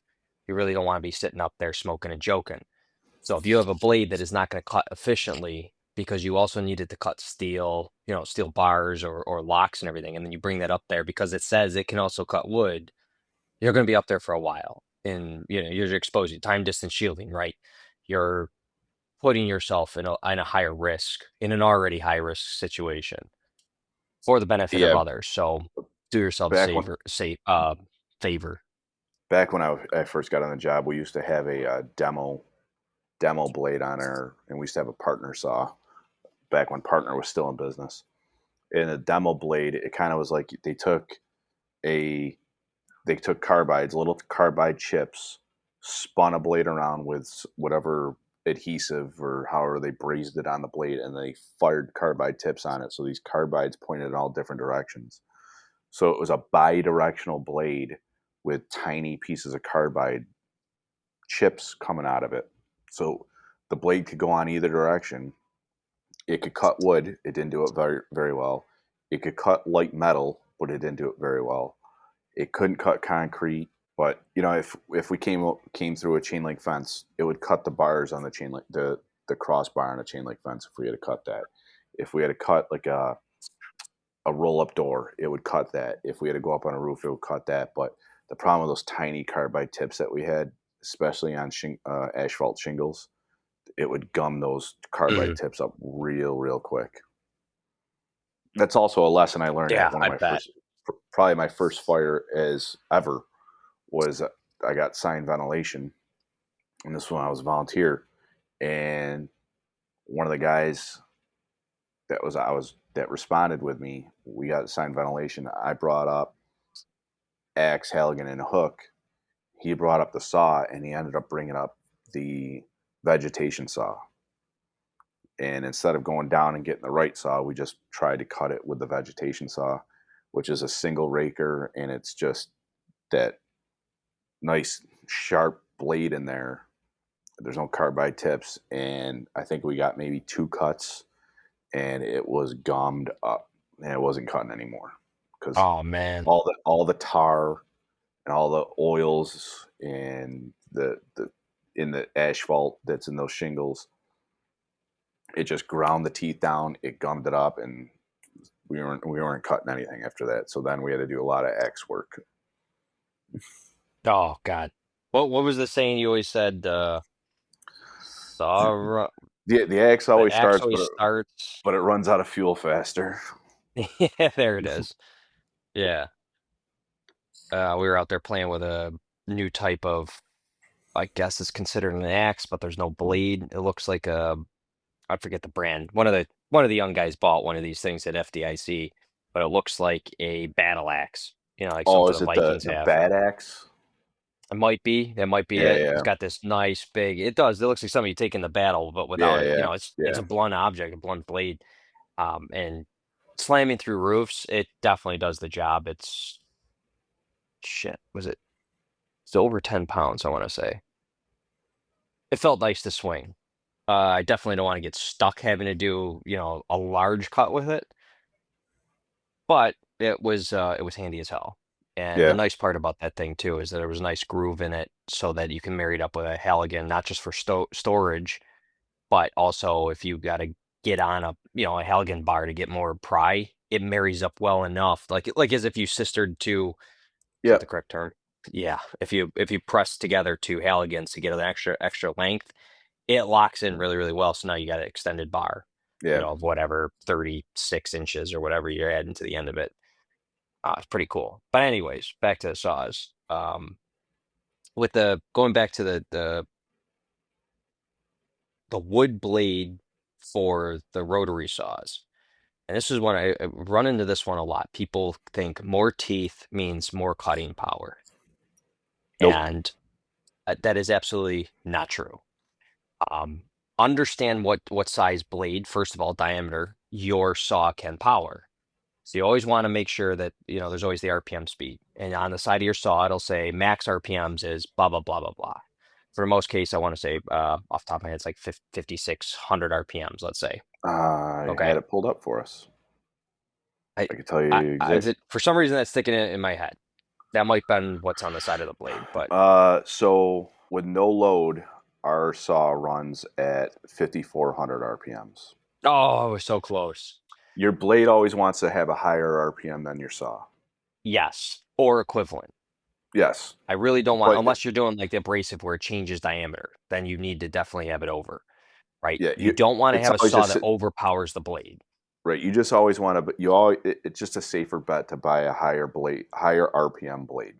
You really don't want to be sitting up there smoking and joking. So if you have a blade that is not going to cut efficiently because you also need it to cut steel, steel bars or locks and everything, and then you bring that up there because it says it can also cut wood, you're going to be up there for a while. And you're exposing time distance shielding, right? You're putting yourself in a higher risk, in an already high risk situation for the benefit of Yeah, others. So do yourself a back when favor. I first got on the job, we used to have a demo blade on our, and we used to have a partner saw back when partner was still in business. In a demo blade, it kind of was like a they took carbides, little carbide chips, spun a blade around with whatever adhesive or however they brazed it on the blade, and they fired carbide tips on it. So these carbides pointed in all different directions. So it was a bi-directional blade with tiny pieces of carbide chips coming out of it. So the blade could go on either direction. It could cut wood. It didn't do it very, very well. It could cut light metal, but it didn't do it very well. It couldn't cut concrete, but if we came through a chain link fence, it would cut the bars on the chain link, the crossbar on a chain link fence if we had to cut that. If we had to cut like a roll up door, it would cut that. If we had to go up on a roof, it would cut that. But the problem with those tiny carbide tips that we had, especially on asphalt shingles, it would gum those carbide Mhm. tips up real quick. That's also a lesson I learned at Yeah, one of I my bet. first, probably my first fire as ever was I got signed ventilation, and this one I was a volunteer, and one of the guys that responded with me, we got signed ventilation. I brought up axe, Halligan, and a hook. He brought up the saw, and he ended up bringing up the vegetation saw. And instead of going down and getting the right saw, we just tried to cut it with the vegetation saw, which is a single raker, and it's just that nice sharp blade in there. There's no carbide tips, and I think we got maybe 2 cuts, and it was gummed up, and it wasn't cutting anymore because Oh man. all the tar and all the oils and the in the asphalt that's in those shingles, it just ground the teeth down. It gummed it up, and we weren't cutting anything after that. So then we had to do a lot of X work. Oh God. What was the saying you always said? Saw The X the always axe starts, always starts. but it runs out of fuel faster. Yeah, there it is. Yeah. We were out there playing with a new type of, I guess it's considered an axe, but there's no blade. It looks like I forget the brand. One of the young guys bought one of these things at FDIC, but it looks like a battle axe, like Oh, something is the it the Vikings the have. bad axe? It might be. That might be Yeah, it. It's yeah, got this nice big. It does. It looks like something you take in the battle, but without yeah, it. yeah, It's yeah. a blunt object, a blunt blade. And slamming through roofs, it definitely does the job. It's shit. It's over 10 pounds, I want to say. It felt nice to swing. I definitely don't want to get stuck having to do, a large cut with it, but it was handy as hell. And the Yeah. nice part about that thing too is that there was a nice groove in it so that you can marry it up with a Halligan, not just for storage, but also if you got to get on a Halligan bar to get more pry, it marries up well enough, like as if you sistered to, is that the Yep. correct term? Yeah, if you press together two Halligans to get an extra length, it locks in really, really well. So now you got an extended bar, Yeah. of whatever 36 inches or whatever you're adding to the end of it. It's pretty cool. But anyways, back to the saws. With the going back to the wood blade for the rotary saws. And this is when I run into this one a lot. People think more teeth means more cutting power. Nope. And that is absolutely not true. Um, Understand what size blade, first of all, diameter, your saw can power. So you always want to make sure that, there's always the RPM speed. And on the side of your saw, it'll say max RPMs is blah, blah, blah, blah, blah. For most case, I want to say, off the top of my head, it's like 5,600 RPMs, let's say. I Okay. had it pulled up for us. I, I can tell you exact. for some reason, that's sticking in my head. That might been what's on the side of the blade, but So with no load, our saw runs at 5,400 RPMs. oh, it was so close. Your blade always wants to have a higher RPM than your saw. Yes, or equivalent. Yes, I really don't want, but unless you're doing like the abrasive where it changes diameter, then you need to definitely have it over, right? yeah, You don't want to it's have a always saw just that overpowers the blade. right. You just always want to, but you all it's just a safer bet to buy a higher blade, higher RPM blade.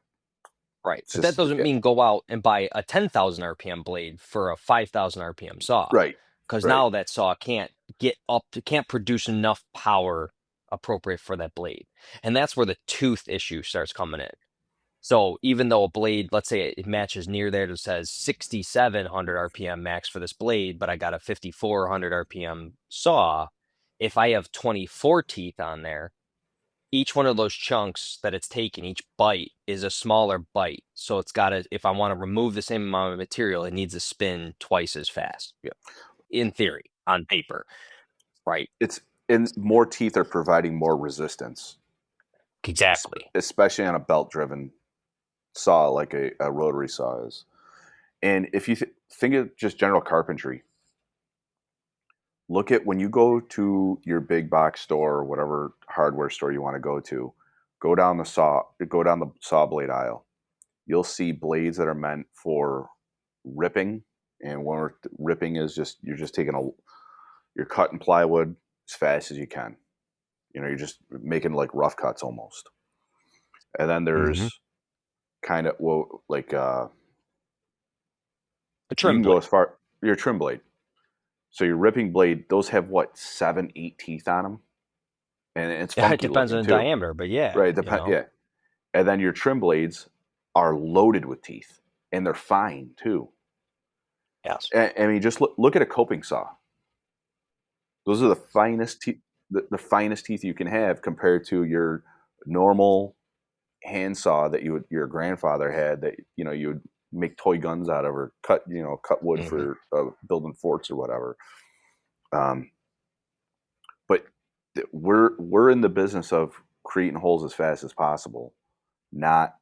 Right. It's But that just doesn't yeah, mean go out and buy a 10,000 RPM blade for a 5,000 RPM saw. right, Because right. now that saw can't produce enough power appropriate for that blade. And that's where the tooth issue starts coming in. So even though a blade, let's say it matches near there that says 6,700 RPM max for this blade, but I got a 5,400 RPM saw, if I have 24 teeth on there, each one of those chunks that it's taken, each bite is a smaller bite. So it's got to, if I want to remove the same amount of material, it needs to spin twice as fast. Yeah. In theory, on paper, right? It's and more teeth are providing more resistance, Exactly. especially on a belt-driven saw like a rotary saw is. And if you think of just general carpentry, look at when you go to your big box store or whatever hardware store you want to go down the saw blade aisle. You'll see blades that are meant for ripping, and ripping is just you're cutting plywood as fast as you can. You know, you're just making like rough cuts almost. And then Hmm. there's kind of well like A you trim can go blade. as far your trim blade. So your ripping blade, those have what, 7, 8 teeth on them, and it's It funky depends looking on the too. diameter, but yeah, Right? Depend. Yeah. And then your trim blades are loaded with teeth, and they're fine too. Yes. I mean, just look at a coping saw. Those are the finest teeth, the finest teeth you can have compared to your normal handsaw that your grandfather had that you would make toy guns out of or cut wood Hmm. for building forts or whatever. Um, but we're in the business of creating holes as fast as possible, not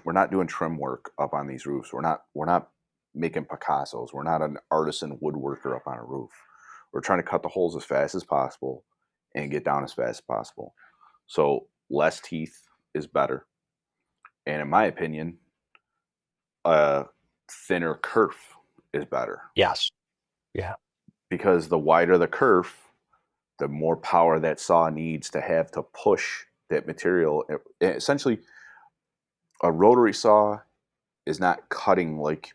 we're not doing trim work up on these roofs. We're not making Picassos. We're not an artisan woodworker up on a roof. We're trying to cut the holes as fast as possible and get down as fast as possible. So less teeth is better. And in my opinion, a thinner kerf is better Yes. Yeah. because the wider the kerf, the more power that saw needs to have to push that material. Essentially, a rotary saw is not cutting like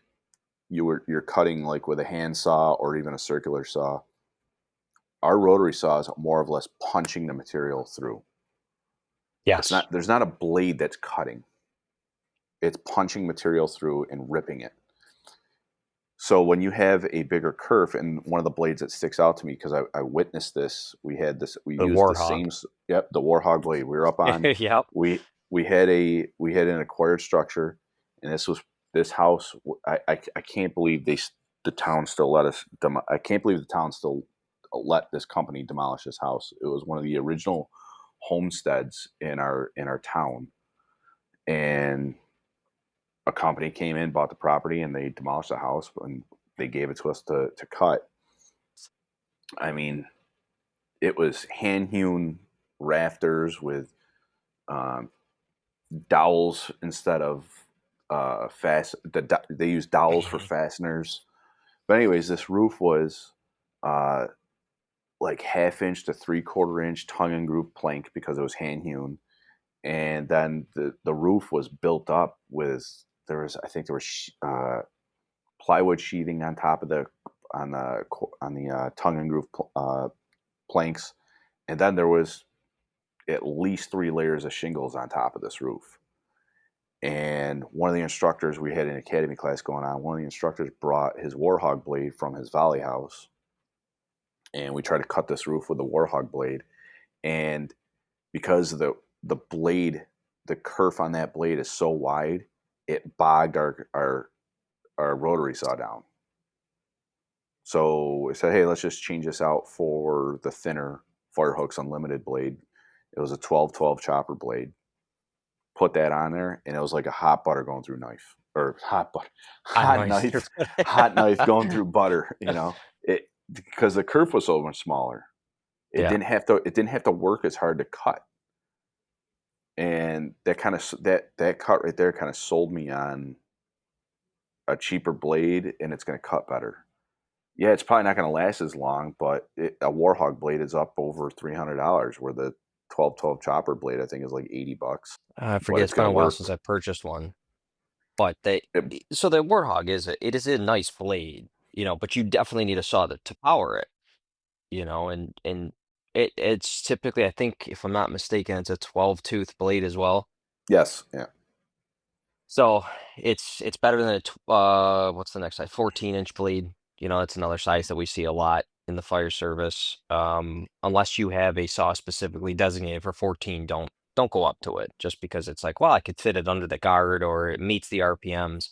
you're cutting like with a hand saw or even a circular saw. Our rotary saw is more or less punching the material through. It's Yes. not there's not a blade that's cutting. It's punching material through and ripping it. So when you have a bigger kerf, and one of the blades that sticks out to me because I witnessed this, we The used the Warhog. same yep, the Warhog blade. We were up on Yep. we had an acquired structure, and this house. I can't believe the town still let us. I can't believe the town still let this company demolish this house. It was one of the original homesteads in our town, and a company came in, bought the property, and they demolished the house and they gave it to us to cut. I mean, it was hand hewn rafters with um, dowels instead of they used dowels for Mhm. fasteners. But anyways, this roof was uh, like 1/2 inch to 3/4 inch tongue and groove plank because it was hand hewn, and then the roof was built up with there was plywood sheathing on top of the tongue and groove planks, and then there was at least 3 layers of shingles on top of this roof. And one of the instructors, we had an academy class going on. One of the instructors brought his Warhog blade from his valley house, and we tried to cut this roof with the Warhog blade. And because the blade, the kerf on that blade is so wide, it bogged our rotary saw down. So we said, hey, let's just change this out for the thinner Firehooks Unlimited blade. It was a 12-12 chopper blade. put that on there, and it was like a hot butter going through knife, or Hot hot noise. knife, hot knife going through butter. It because the kerf was so much smaller. Yeah. It didn't have to work as hard to cut, and that cut right there kind of sold me on a cheaper blade, and it's going to cut better. Yeah, it's probably not going to last as long, but a Warhog blade is up over $300, where the 1212 chopper blade I think is like $80, I but forget. it's It's been going a to while work. since I purchased one. But It, so the Warthog it is a nice blade, but you definitely need a saw to power it, and it's typically, I think, if I'm not mistaken, it's a 12 tooth blade as well. yes, yeah, So it's better than what's the next size? 14-inch blade. That's another size that we see a lot in the fire service. Unless you have a saw specifically designated for 14, don't go up to it just because it's like, well, I could fit it under the guard or it meets the RPMs.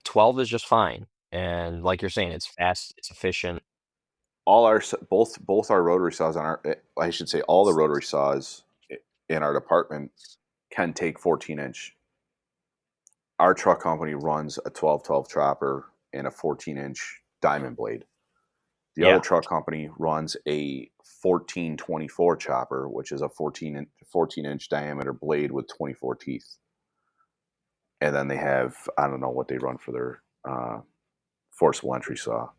12 is just fine. And like you're saying, it's fast, it's efficient. both our rotary saws on our I should say all the rotary saws in our department can take 14-inch. Our truck company runs a 1212 chopper and a 14-inch diamond blade. The other Yeah. truck company runs a 1424 chopper, which is a 14-inch diameter blade with 24 teeth. And then they have, I don't know what they run for their forcible entry saw.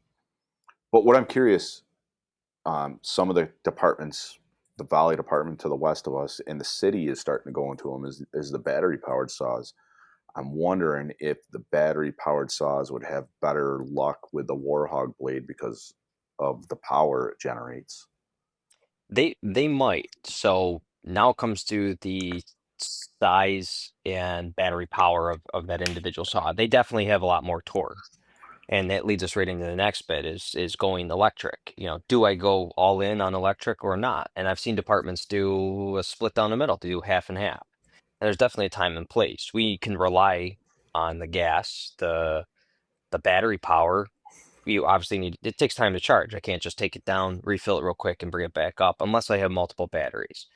But what I'm curious, some of the departments, the Valley department to the west of us, and the city is starting to go into them, is the battery powered saws. I'm wondering if the battery powered saws would have better luck with the Warhog blade because of the power it generates. They might. So now comes to the size and battery power of that individual saw. They definitely have a lot more torque. And that leads us right into the next bit is going electric. Do I go all in on electric or not? And I've seen departments do a split down the middle, to do half and half. And there's definitely a time and place. We can rely on the gas, the battery power. You obviously it takes time to charge. I can't just take it down, refill it real quick, and bring it back up unless I have multiple batteries.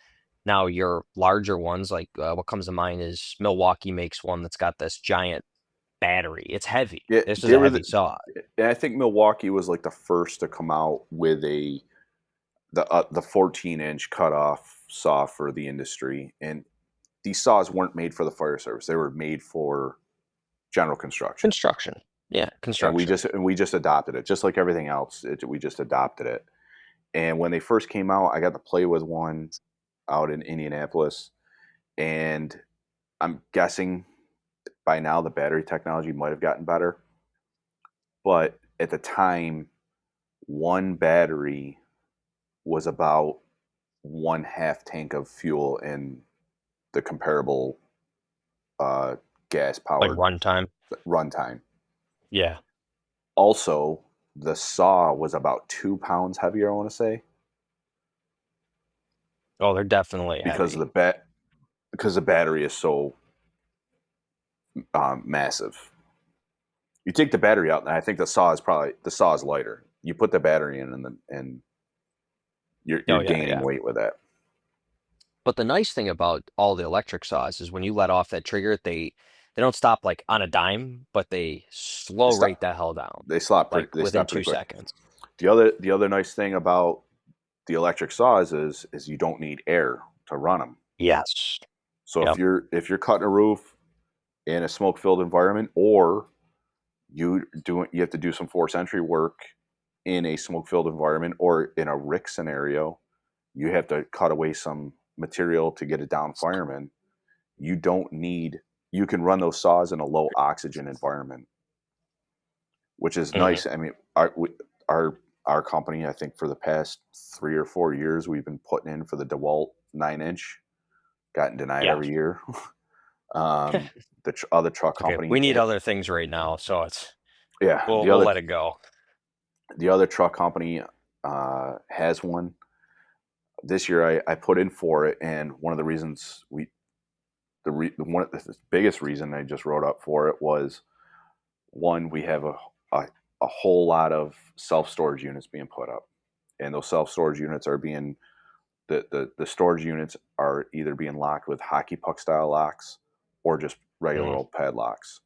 Now, your larger ones, like what comes to mind is Milwaukee makes one that's got this giant battery. It's heavy. Yeah, This is they a were heavy saw. and I think Milwaukee was like the first to come out with the 14-inch cutoff saw for the industry, and these saws weren't made for the fire service; they were made for general construction. Construction. Yeah, And construction. we just adopted it, just like everything else. We just adopted it. And when they first came out, I got to play with one out in Indianapolis, and I'm guessing by now the battery technology might have gotten better. But at the time, one battery was about one half tank of fuel in the comparable uh, gas Like powered runtime. runtime. Yeah. Also, the saw was about 2 pounds heavier, I want to say, Oh, they're definitely because of heavy. because the battery is so massive. You take the battery out, and I think the saw is lighter. You put the battery in, and you're Oh yeah, gaining yeah. weight with that. But the nice thing about all the electric saws is when you let off that trigger, they don't stop like on a dime, but they They slow right stop. the hell down, like They within stop two pretty quick. seconds. The other nice thing about the electric saws is you don't need air to run them. Yes. So Yep. if you're cutting a roof in a smoke filled environment, or you have to do some force entry work in a smoke filled environment, or in a RIC scenario, you have to cut away some material to get a down fireman. You don't need you can run those saws in a low oxygen environment, which is Hmm. nice. I mean, our our company, I think for the past 3 or 4 years, we've been putting in for the DeWalt 9-inch, gotten denied Yeah. every year. The other truck It's okay. We company, need other things right now, so yeah, we'll let it go. the other truck company has one. This year, I put in for it, and one of the reasons one of the biggest reason I just wrote up for it was, one, we have a whole lot of self storage units being put up, and those self storage units are being The storage units are either being locked with hockey puck style locks or just regular Mm. old padlocks.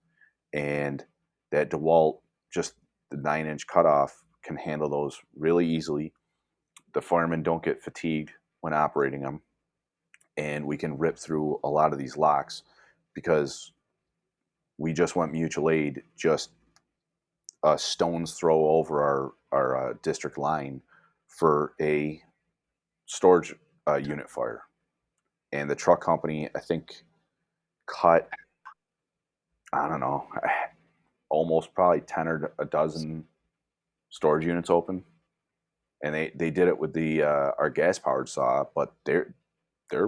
And that DeWalt, just the 9-inch cutoff, can handle those really easily. The firemen don't get fatigued when operating them, and we can rip through a lot of these locks because we just went mutual aid just a stone's throw over our district line for a storage unit fire. And the truck company, I think, cut, I don't know, almost probably 10 or a dozen storage units open. And they did it with the our gas powered saw, but they're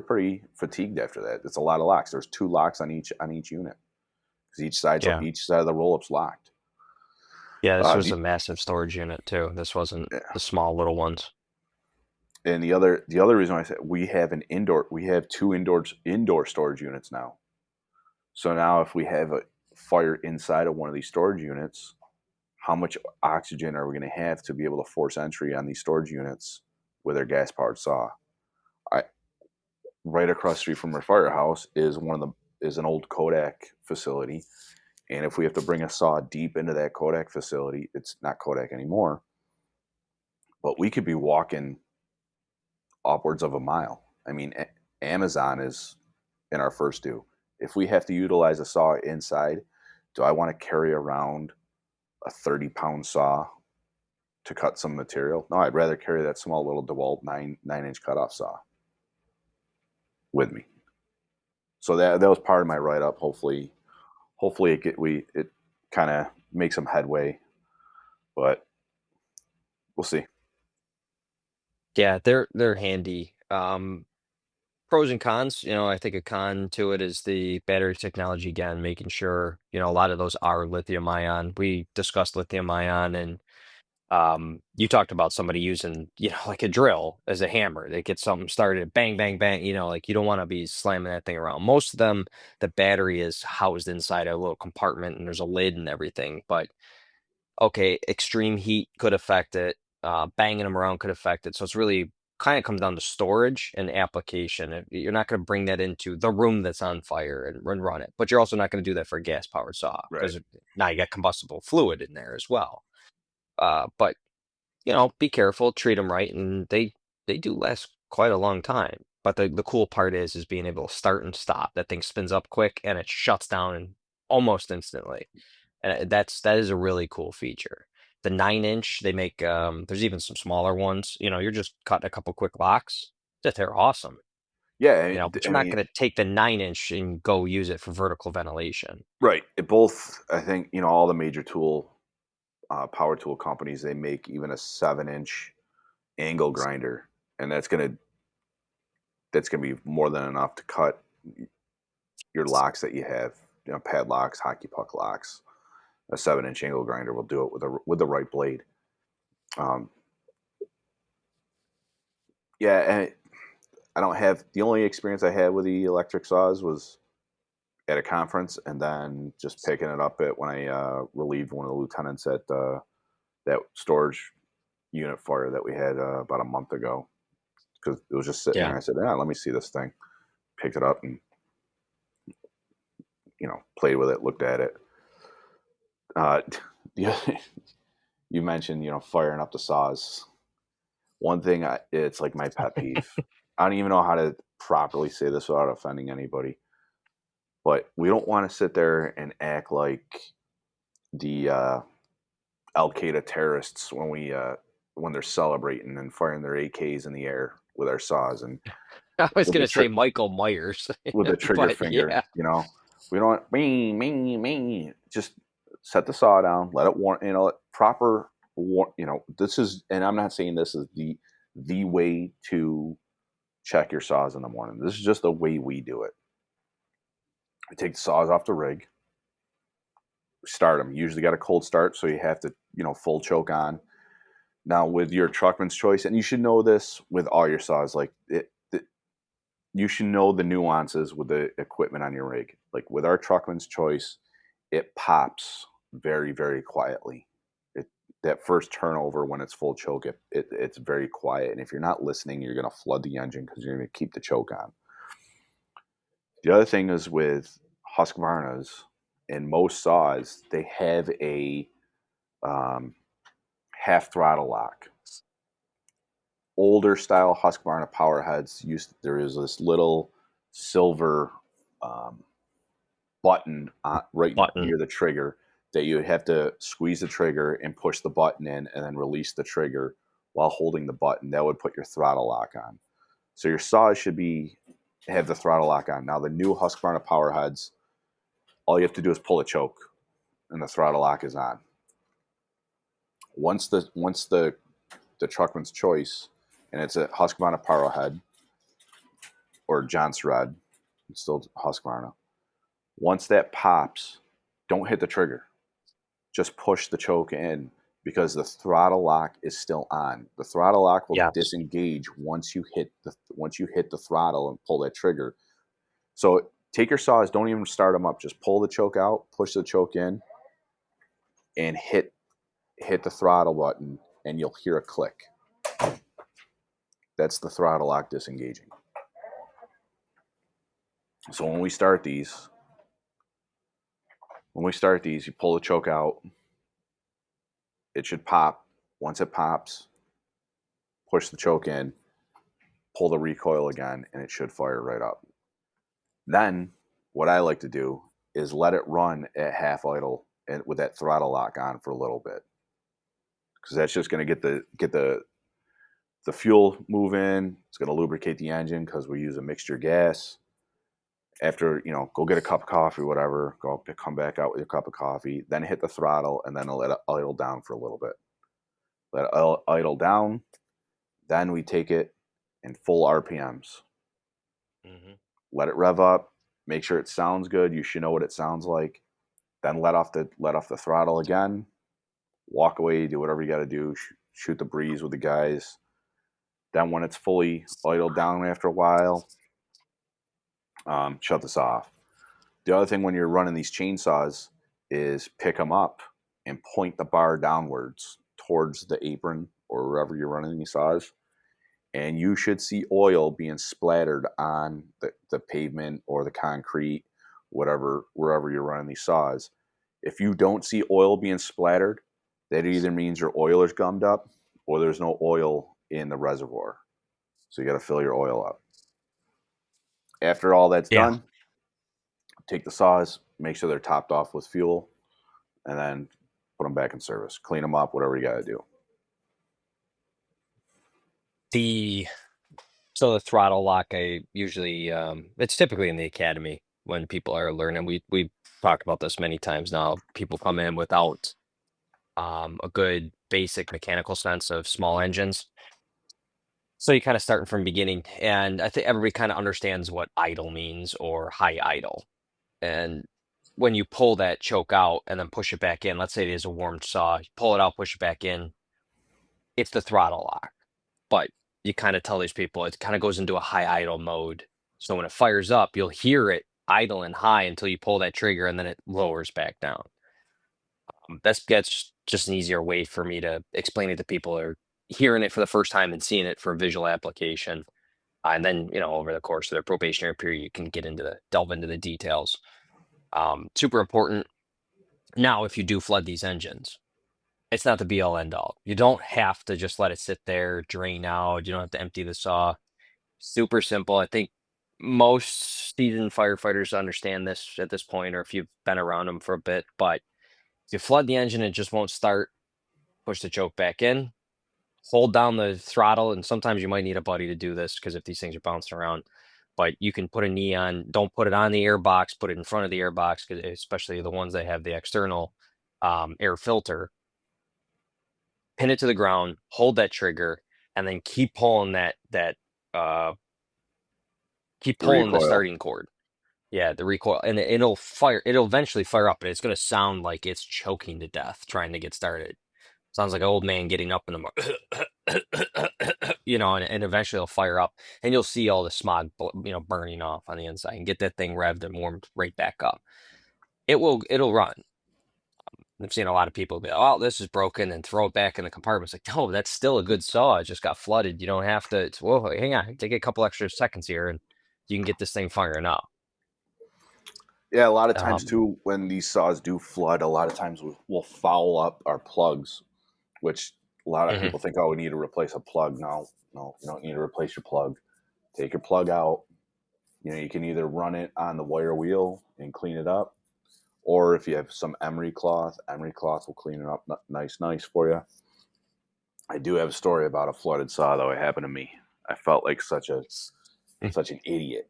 pretty fatigued after that. It's a lot of locks. There's 2 locks on each unit because Yeah. each side of the roll up's locked. Yeah, this Uh, was the, a massive storage unit too. This wasn't yeah. the small little ones. And the other reason I said we have 2 indoor storage units now. So now if we have a fire inside of one of these storage units, how much oxygen are we going to have to be able to force entry on these storage units with our gas powered saw? I Right across the street from our firehouse is an old Kodak facility, and if we have to bring a saw deep into that Kodak facility, it's not Kodak anymore, but we could be walking upwards of a mile. I mean, Amazon is in our first due. If we have to utilize a saw inside, do I want to carry around a 30-pound saw to cut some material? No, I'd rather carry that small little DeWalt 9-inch cutoff saw with me. So that was part of my write up. Hopefully it kind of makes some headway, but we'll see. Yeah, they're handy. Pros and cons, I think a con to it is the battery technology again, making sure, a lot of those are lithium ion. We discussed lithium ion and you talked about somebody using, like a drill as a hammer. They get something started, bang, bang, bang, like you don't want to be slamming that thing around. Most of them, the battery is housed inside a little compartment and there's a lid and everything. But okay, extreme heat could affect it. Banging them around could affect it. So it's really kind of comes down to storage and application. You're not going to bring that into the room that's on fire and run it, but you're also not going to do that for a gas powered saw Right. because now you got combustible fluid in there as well. But be careful, treat them right, and they do last quite a long time. But the cool part is being able to start and stop. That thing spins up quick and it shuts down almost instantly. And that is a really cool feature. The 9-inch, they make there's even some smaller ones. You're just cutting a couple quick locks. That they're awesome. Yeah, But I you're not mean, gonna take the 9-inch and go use it for vertical ventilation. right. It both. I think all the major power tool companies, they make even a 7-inch angle grinder, and that's gonna be more than enough to cut your locks that you have. Padlocks, hockey puck locks. A 7-inch angle grinder will do it with the right blade. Um, yeah, and I don't have the only experience I had with the electric saws was at a conference, and then just picking it up when I relieved one of the lieutenants at that storage unit fire that we had about a month ago, because it was just sitting Yeah. there. I said, "Yeah, let me see this thing." Picked it up and played with it, looked at it. Uh, you mentioned firing up the saws. One thing, it's like my pet peeve. I don't even know how to properly say this without offending anybody, but we don't want to sit there and act like the Al Qaeda terrorists when they're celebrating and firing their AKs in the air with our saws and I was with the gonna say Michael Myers, with the trigger but finger. yeah. We don't want me. Just set the saw down, let it warm. Proper. This is, and I'm not saying this is the way to check your saws in the morning. This is just the way we do it. We take the saws off the rig, start them. Usually got a cold start, so you have to full choke on. Now with your Truckman's Choice, and you should know this with all your saws, like you should know the nuances with the equipment on your rig. Like with our Truckman's Choice, it pops very, very quietly. It that first turnover when it's full choke, it's very quiet. And if you're not listening, you're going to flood the engine because you're going to keep the choke on. The other thing is with Husqvarnas and most saws, they have a um, half throttle lock. Older style Husqvarna power heads there is this little silver um, button right Button. near the trigger that you have to squeeze the trigger and push the button in and then release the trigger while holding the button. That would put your throttle lock on. So your saws should have the throttle lock on. Now the new Husqvarna power heads, all you have to do is pull a choke and the throttle lock is on. Once the Truckman's Choice and it's a Husqvarna power head or John's Red, it's still Husqvarna. Once that pops, don't hit the trigger. Just push the choke in because the throttle lock is still on. The throttle lock will Yes. disengage once you hit the throttle and pull that trigger. So take your saws, don't even start them up. Just pull the choke out, push the choke in, and hit the throttle button, and you'll hear a click. That's the throttle lock disengaging. So when we start these, you pull the choke out. It should pop. Once it pops, push the choke in, pull the recoil again, and it should fire right up. Then what I like to do is let it run at half idle and with that throttle lock on for a little bit, because that's just going to get the fuel moving. It's going to lubricate the engine because we use a mixture gas. After, go get a cup of coffee, whatever, come back out with your cup of coffee, then hit the throttle and then let it idle down for a little bit. Let it idle down. Then we take it in full RPMs. Hmm. Let it rev up. Make sure it sounds good. You should know what it sounds like. Then let off the throttle again. Walk away. Do whatever you got to do. Shoot the breeze with the guys. Then when it's fully idled down after a while, shut this off. The other thing when you're running these chainsaws is pick them up and point the bar downwards towards the apron or wherever you're running these saws. And you should see oil being splattered on the pavement or the concrete, wherever you're running these saws. If you don't see oil being splattered, that either means your oiler's gummed up or there's no oil in the reservoir. So you got to fill your oil up. After all that's Yeah. done, take the saws, make sure they're topped off with fuel, and then put them back in service. Clean them up, whatever you got to do. The So the throttle lock, I usually it's typically in the academy when people are learning. We talked about this many times now. People come in without a good basic mechanical sense of small engines. So you kind of starting from beginning, and I think everybody kind of understands what idle means or high idle. And when you pull that choke out and then push it back in, let's say it is a warmed saw, you pull it out, push it back in, it's the throttle lock. But you kind of tell these people it kind of goes into a high idle mode. So when it fires up, you'll hear it idle and high until you pull that trigger and then it lowers back down. That's just an easier way for me to explain it to people or hearing it for the first time and seeing it for a visual application. And then, over the course of their probationary period, you can delve into the details. Super important. Now, if you do flood these engines, it's not the be all end all. You don't have to just let it sit there, drain out. You don't have to empty the saw. Super simple. I think most seasoned firefighters understand this at this point, or if you've been around them for a bit. But if you flood the engine, it just won't start. Push the choke back in, hold down the throttle, and sometimes you might need a buddy to do this because if these things are bouncing around. But you can put a knee on. Don't put it on the air box. Put it in front of the air box, especially the ones that have the external air filter. Pin it to the ground. Hold that trigger, and then uh, keep The pulling the recoil. starting cord. Yeah, the recoil, and it'll fire. It'll eventually fire up, but it's going to sound like it's choking to death trying to get started. Sounds like an old man getting up in the morning, and eventually it'll fire up, and you'll see all the smog, burning off on the inside, and get that thing revved and warmed right back up. It'll run. I've seen a lot of people be, oh, this is broken, and throw it back in the compartment. It's like, no, that's still a good saw. It just got flooded. You don't have to. Whoa, hang on, take a couple extra seconds here, and you can get this thing firing up. Yeah, a lot of times Um, too, when these saws do flood, a lot of times we'll foul up our plugs, which a lot of mhm. people think, oh, we need to replace a plug. No, no, you don't need to replace your plug. Take your plug out. You know, you can either run it on the wire wheel and clean it up, or if you have some emery cloth will clean it up nice for you. I do have a story about a flooded saw though. It happened to me. I felt like Mm. such an idiot.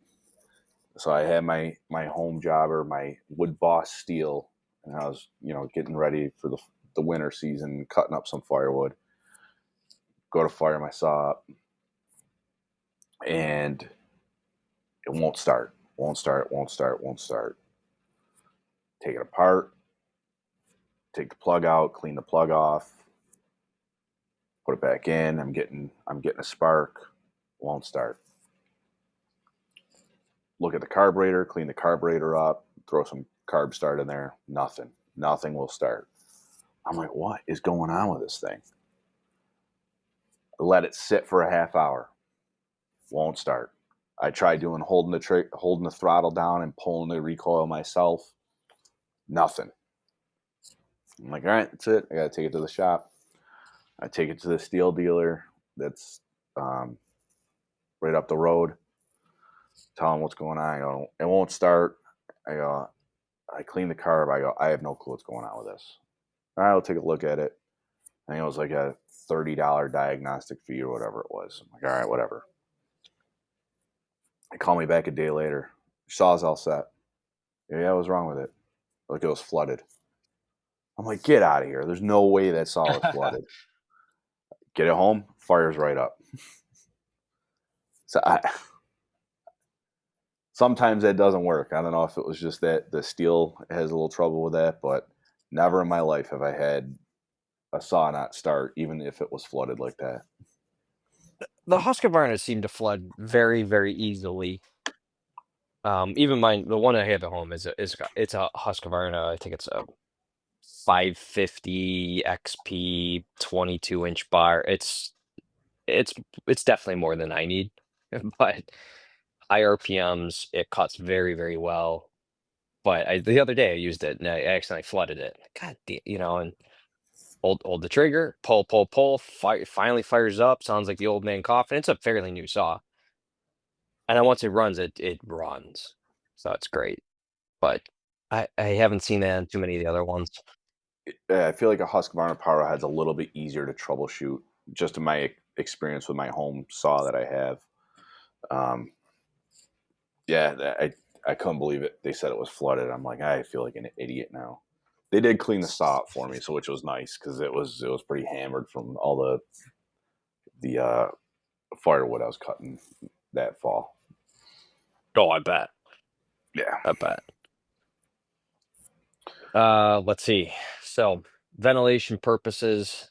So I had my home jobber, my wood boss steel, and I was getting ready for the winter season, cutting up some firewood. Go to fire my saw up, and it won't start. Won't start. Won't start. Won't start. Take it apart. Take the plug out. Clean the plug off. Put it back in. I'm getting a spark. Won't start. Look at the carburetor. Clean the carburetor up. Throw some carb start in there. Nothing. Nothing will start. I'm like, what is going on with this thing? Let it sit for a half hour. Won't start. I tried doing holding the throttle down and pulling the recoil myself. Nothing. I'm like, all right, that's it. I got to take it to the shop. I take it to the steel dealer that's um, right up the road. Tell him what's going on. I go, it won't start. I go, I clean the carb. I go, I have no clue what's going on with this. All right, I'll take a look at it. I think it was like a $30 diagnostic fee or whatever it was. I'm like, all right, whatever. They call me back a day later. Saw's all set. Yeah, what's wrong with it? Like it was flooded. I'm like, get out of here. There's no way that saw was flooded. Get it home, fires right up. So sometimes that doesn't work. I don't know if it was just that the steel has a little trouble with that, but never in my life have I had a saw not start, even if it was flooded like that. The Husqvarna seem to flood very, very easily. Even mine, the one I have at home it's a Husqvarna. I think it's a 550 XP 22-inch bar. It's it's definitely more than I need, but high RPMs, it cuts very, very well. But the other day I used it and I accidentally flooded it. God damn, and hold the trigger, pull, finally fires up. Sounds like the old man coughing. It's a fairly new saw, and then once it runs, it runs, so it's great. But I haven't seen that in too many of the other ones. I feel like a Husqvarna Powerhead's a little bit easier to troubleshoot, just in my experience with my home saw that I have. Um, yeah, I couldn't believe it. They said it was flooded. I'm like, I feel like an idiot now. They did clean the saw up for me, so which was nice because it was pretty hammered from all the firewood I was cutting that fall. Oh, I bet. Yeah. I bet. Let's see. So ventilation purposes,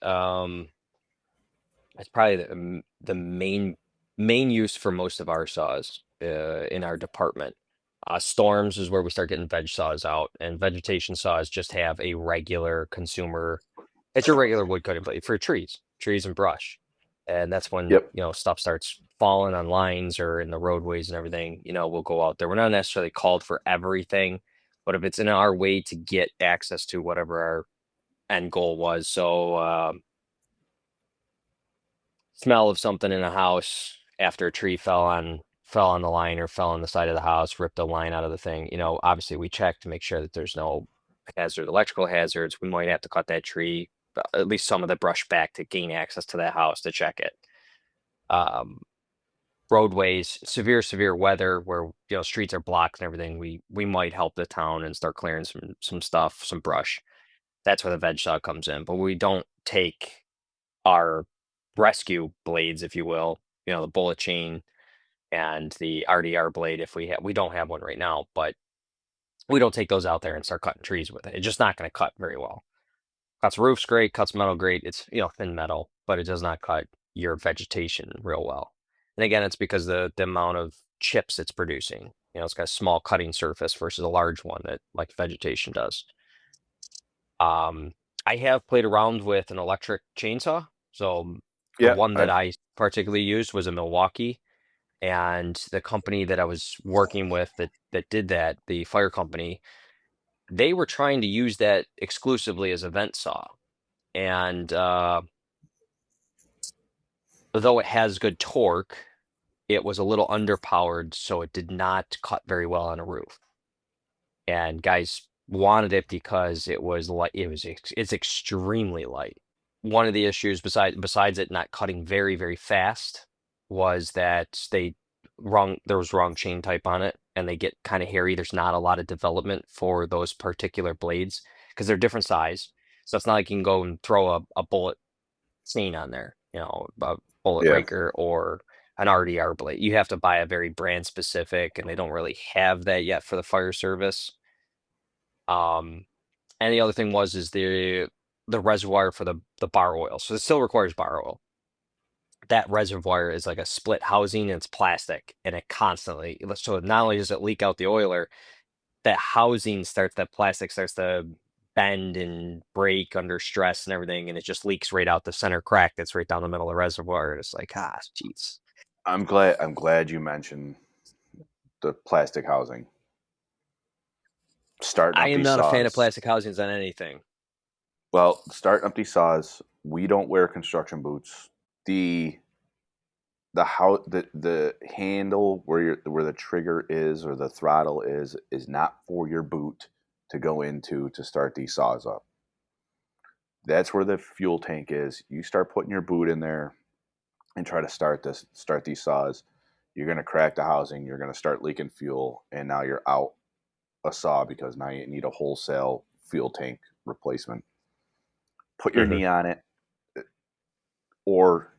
it's probably the main use for most of our saws in our department. Storms is where we start getting veg saws out, and vegetation saws just have a regular consumer. It's your regular wood cutting blade for trees and brush, and that's when Yep. stuff starts falling on lines or in the roadways and everything. We'll go out there. We're not necessarily called for everything, but if it's in our way to get access to whatever our end goal was, so. Smell of something in a house after a tree fell on the line or fell on the side of the house, ripped a line out of the thing. Obviously we check to make sure that there's no electrical hazards. We might have to cut that tree, at least some of the brush back to gain access to that house to check it. Um, Roadways, severe weather where streets are blocked and everything. We might help the town and start clearing some stuff, some brush. That's where the veg saw comes in. But we don't take our rescue blades, if you will, the bullet chain and the RDR blade. If we don't have one right now, but we don't take those out there and start cutting trees with it. It's just not going to cut very well. Cuts roofs great, cuts metal great. It's thin metal, but it does not cut your vegetation real well. And again, it's because the amount of chips it's producing. It's got a small cutting surface versus a large one that like vegetation does. Um, I have played around with an electric chainsaw. So the Yeah, one that I've I particularly used was a Milwaukee, and the company that I was working with that did that, the fire company, they were trying to use that exclusively as a vent saw. And though it has good torque, it was a little underpowered, so it did not cut very well on a roof. And guys wanted it because it was like it's extremely light. One of the issues besides it not cutting very, very fast was that there was wrong chain type on it, and they get kind of hairy. There's not a lot of development for those particular blades because they're different size. So it's not like you can go and throw a bullet chain on there, a bullet yeah. raker or an RDR blade. You have to buy a very brand specific, and they don't really have that yet for the fire service. Um, and the other thing is the reservoir for the bar oil. So it still requires bar oil. That reservoir is like a split housing and it's plastic and it constantly so not only does it leak out the oiler, that plastic starts to bend and break under stress and everything, and it just leaks right out the center crack that's right down the middle of the reservoir. And it's like, jeez. I'm glad you mentioned the plastic housing. Starting I up am these not a fan of saws. plastic housings on anything. Well, starting up these saws, we don't wear construction boots. The the handle where the trigger is or the throttle is not for your boot to go into to start these saws up. That's where the fuel tank is. You start putting your boot in there and try to start these saws. You're gonna crack the housing. You're gonna start leaking fuel, and now you're out a saw because now you need a wholesale fuel tank replacement. Put your Hmm. knee on it, or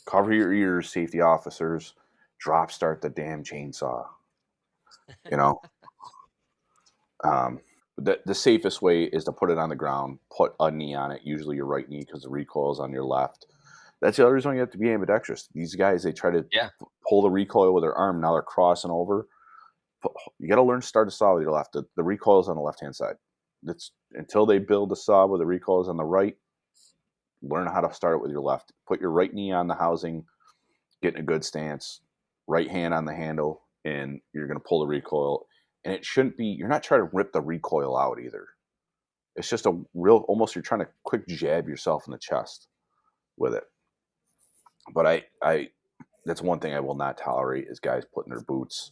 cover your ears, safety officers. Drop start the damn chainsaw. You know, the safest way is to put it on the ground, put a knee on it, usually your right knee because the recoil is on your left. That's the other reason you have to be ambidextrous. These guys, they try to Yeah. pull the recoil with their arm. Now they're crossing over. You got to learn to start a saw with your left. The recoil is on the left hand side. That's until they build a saw where the recoil is on the right. Learn how to start it with your left. Put your right knee on the housing, get in a good stance, right hand on the handle, and you're going to pull the recoil. And it shouldn't be, you're not trying to rip the recoil out either. It's just a real, almost you're trying to quick jab yourself in the chest with it. But that's one thing I will not tolerate is guys putting their boots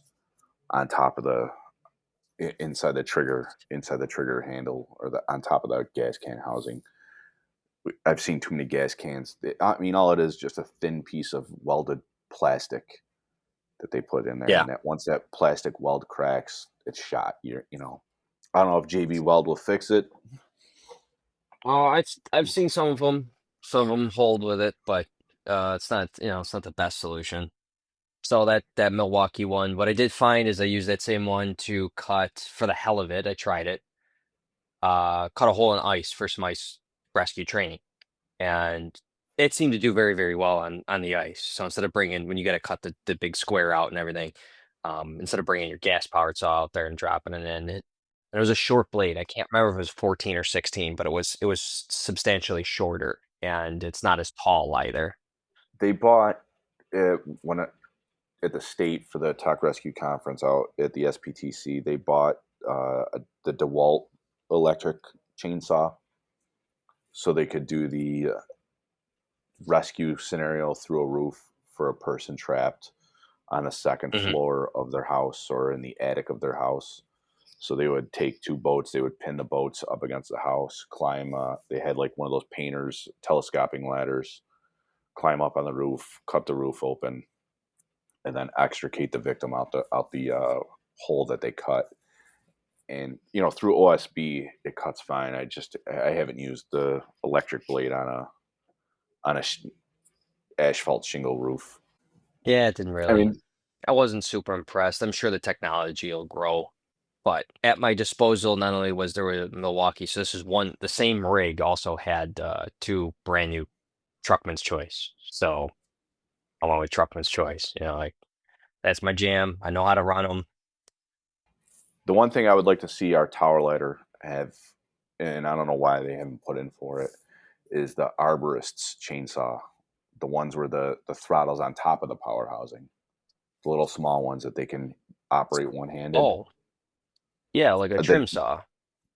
on top of the, inside the trigger handle or on top of the gas can housing. I've seen too many gas cans. I mean, all it is just a thin piece of welded plastic that they put in there, Yeah. and that once that plastic weld cracks, it's shot. I don't know if JB Weld will fix it. Oh, I've seen some of them. Some of them hold with it, but it's not the best solution. So that Milwaukee one, what I did find is I used that same one to cut for the hell of it. I tried it. Cut a hole in ice for some ice rescue training, and it seemed to do very, very well on the ice. So instead of bringing when you got to cut the big square out and everything, instead of bringing your gas powered saw out there and dropping it in, and it was a short blade. I can't remember if it was 14 or 16, but it was substantially shorter, and it's not as tall either. They bought when at the state for the Talk Rescue Conference out at the SPTC. They bought the DeWalt electric chainsaw so they could do the rescue scenario through a roof for a person trapped on a second Hmm. floor of their house or in the attic of their house. So they would take two boats, they would pin the boats up against the house, climb. They had like one of those painters telescoping ladders, climb up on the roof, cut the roof open, and then extricate the victim out the hole that they cut. And through OSB, it cuts fine. I haven't used the electric blade on a asphalt shingle roof. Yeah, it didn't I really. mean, I wasn't super impressed. I'm sure the technology will grow, but at my disposal, not only was there a Milwaukee, so this is one, the same rig also had two brand new Truckman's Choice. So along with Truckman's Choice, like that's my jam. I know how to run them. the one thing I would like to see our tower ladder have and I don't know why they haven't put in for it, is the arborist's chainsaw, the ones where the throttle's on top of the power housing, the little small ones that they can operate one handed. Oh, yeah, like a That trim saw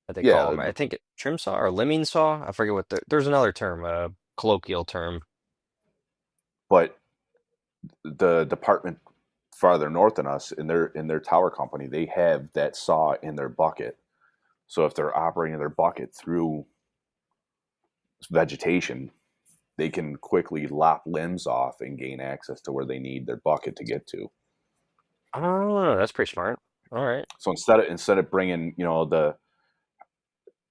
that they call yeah, them. I think trim saw or limbing saw. I forget what there's another term, a colloquial term. but the department farther north than us in their tower company, they have that saw in their bucket. So if they're operating their bucket through vegetation, they can quickly lop limbs off and gain access to where they need their bucket to get to. Oh, that's pretty smart. All right. So instead of bringing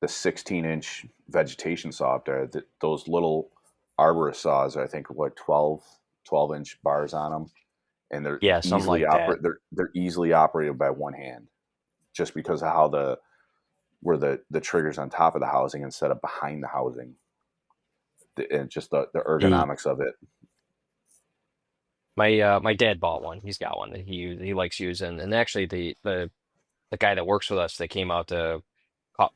the 16-inch vegetation saw up there, those little arborist saws, I think what 12-inch bars on them, and Yeah, something like that. they're easily operated by one hand, just because of how where the triggers on top of the housing instead of behind the housing, and just the The ergonomics of it. my dad bought one. He's got one that he likes using. And actually the guy that works with us that came out to cut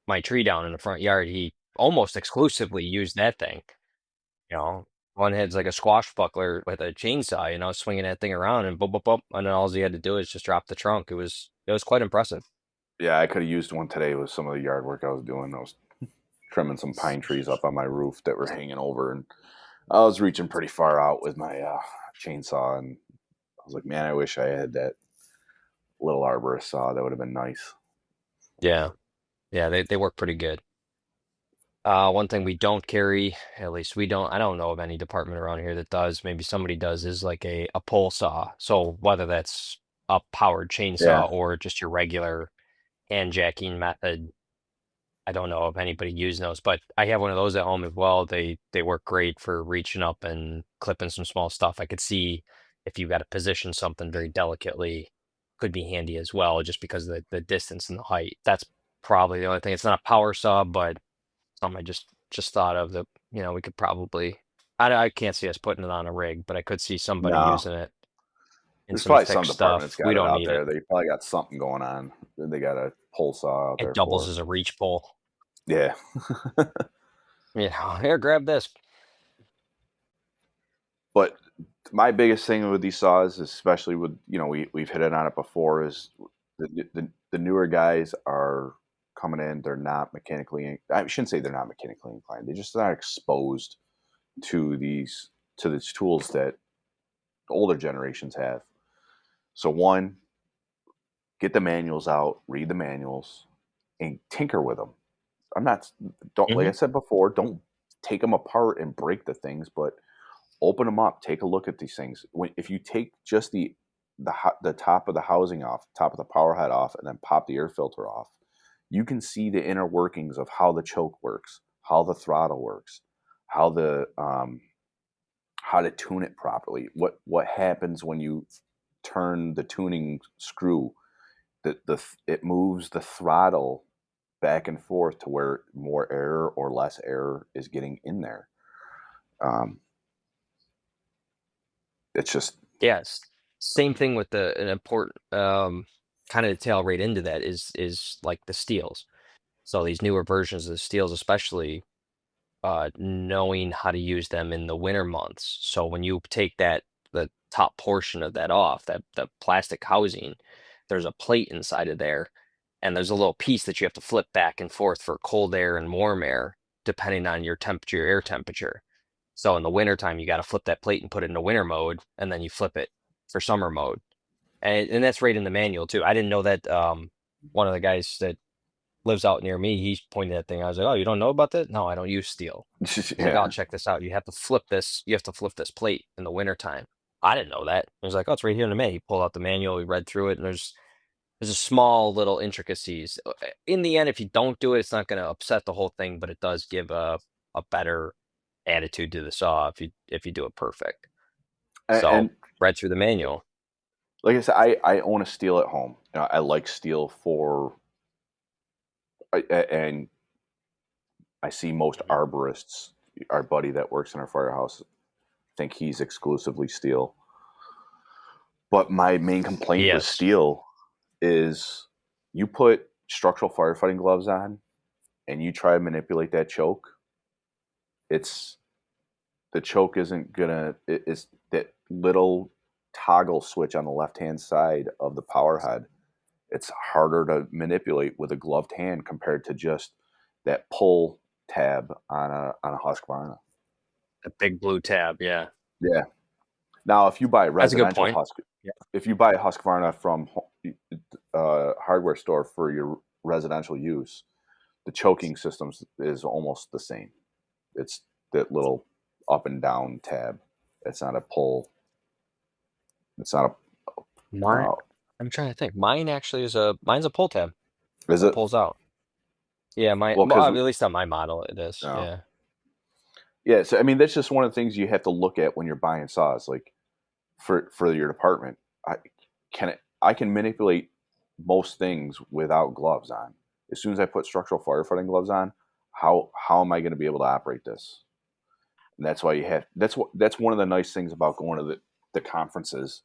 my tree down in the front yard, he almost exclusively used that thing. You know, one head's like a squash buckler with a chainsaw, swinging that thing around and boom, boom, boom, and then all he had to do is just drop the trunk. It was quite impressive. Yeah, I could have used one today with some of the yard work I was doing. I was trimming some pine trees up on my roof that were hanging over, and I was reaching pretty far out with my chainsaw, and I was like, man, I wish I had that little arborist saw. That would have been nice. Yeah, yeah, they work pretty good. One thing we don't carry, at least I don't know of any department around here that does, maybe somebody does, is like a pole saw. So whether that's a powered Yeah, chainsaw or just your regular hand jacking method, I don't know if anybody using those, but I have one of those at home as well. They work great for reaching up and clipping some small stuff. I could see if you got to position something very delicately, could be handy as well, just because of the distance and the height. That's probably the only thing. It's not a power saw, but something I just thought of that, we could probably. I can't see us putting it on a rig, but I could see somebody no, using it in there's some probably thick some department that's stuff. We got it don't out need it. there. They probably got something going on. They got a pole saw out It there doubles for. as a reach pole. Yeah, Here, grab this. but my biggest thing with these saws, especially with we've hit it on it before, is the newer guys are coming in. They're not mechanically. I shouldn't say they're not mechanically inclined. They're just not exposed to these tools that older generations have. So one, get the manuals out, read the manuals, and tinker with them. I'm not don't like I Hmm. said before, don't take them apart and break the things, but open them up, take a look at these things. If you take just the top of the housing off, top of the power head off, and then pop the air filter off, you can see the inner workings of how the choke works, how the throttle works, how the how to tune it properly. What happens when you turn the tuning screw? It moves the throttle back and forth to where more air or less air is getting in there. Um, it's just Yes. Same thing with an important kind of tail right into that is like the steels. So these newer versions of the steels, especially knowing how to use them in the winter months. So when you take the top portion of that off, that the plastic housing, there's a plate inside of there, and there's a little piece that you have to flip back and forth for cold air and warm air, depending on your temperature, your air temperature. So in the wintertime, you got to flip that plate and put it into winter mode, and then you flip it for summer mode. And that's right in the manual too. I didn't know that. One of the guys that lives out near me, he's pointing at that thing. I was like, "Oh, you don't know about that?" "No, I don't use steel." He's like, "Oh, yeah. check this out. You have to flip this. You have to flip this plate in the wintertime." I didn't know that. He was like, "Oh, it's right here in the manual." He pulled out the manual. He read through it, and there's a small little intricacies. In the end, if you don't do it, it's not going to upset the whole thing, but it does give a better attitude to the saw if you do it perfect. So And read through the manual. like I said, I own a steel at home. I like steel for, and I see most Mhm. arborists, our buddy that works in our firehouse, think he's exclusively steel. But my main complaint with Yes. steel is you put structural firefighting gloves on and you try to manipulate that choke, it's the choke isn't gonna it's that little toggle switch on the left hand side of the power head. It's harder to manipulate with a gloved hand compared to just that pull tab on a Husqvarna. A big blue tab. Yeah. Yeah. Now, if you buy That's a good residential point. Husk, Yeah. if you buy a Husqvarna from hardware store for your residential use, the choking systems is almost the same. It's that little up and down tab. It's not a pull. It's not a. Mine, I'm trying to think. Mine actually mine's a pull tab Is that it? pulls out. Yeah, Well, well, because at least on my model it is. Yeah. yeah. So I mean, that's just one of the things you have to look at when you're buying saws. Like for your department, I can manipulate most things without gloves on. As soon as I put structural firefighting gloves on, how am I going to be able to operate this? And that's why you have that's one of the nice things about going to the conferences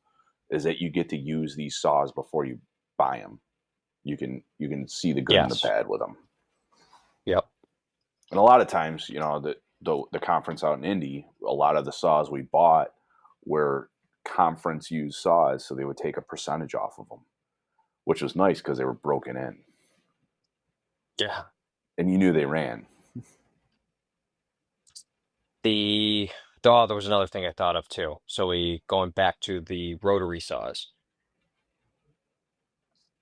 is that you get to use these saws before you buy them. You can see the good and the Yes. bad with them. Yep. And a lot of times, you know, the conference out in Indy, a lot of the saws we bought were conference used saws, so they would take a percentage off of them, which was nice because they were broken in Yeah. and you knew they ran. The there was another thing I thought of too. So we going back to the rotary saws.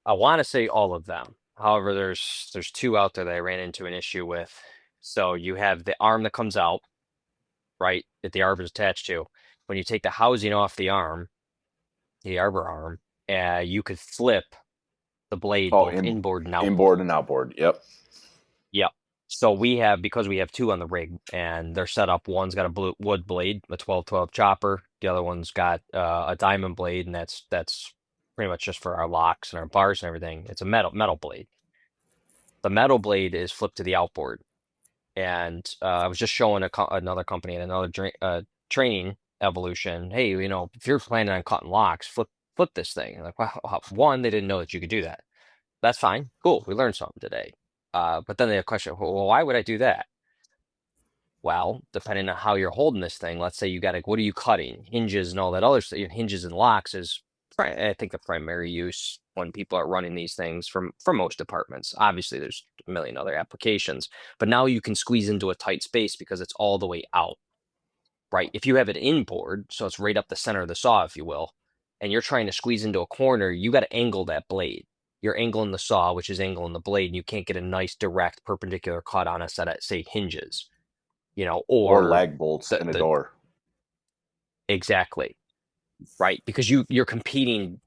I want to say all of them. However, there's two out there that I ran into an issue with. So you have the arm that comes out, right? That the arbor is attached to. When you take the housing off the arm, the arbor arm, you could flip the blade Oh, both inboard and inboard outboard. and outboard. Yep. Yep. So because we have two on the rig and they're set up. One's got a wood blade, a 1212 chopper. The other one's got a diamond blade, and that's pretty much just for our locks and our bars and everything. It's a metal blade. The metal blade is flipped to the outboard. And I was just showing another company and another training evolution. Hey, if you're planning on cutting locks, flip this thing. And like, wow, one, they didn't know that you could do that. That's fine. Cool. We learned something today. But then they had a question, well, why would I do that? Well, depending on how you're holding this thing, let's say you got what are you cutting? Hinges and all that other stuff. Hinges and locks is, I think, the primary use when people are running these things from most departments. Obviously, there's a million other applications, but now you can squeeze into a tight space because it's all the way out, right? If you have it inboard, so it's right up the center of the saw, if you will, and you're trying to squeeze into a corner, you got to angle that blade. You're angling the saw, which is angling the blade, and you can't get a nice direct perpendicular cut on a set of, say, hinges, Or or lag bolts in a the door. exactly, right? Because you're competing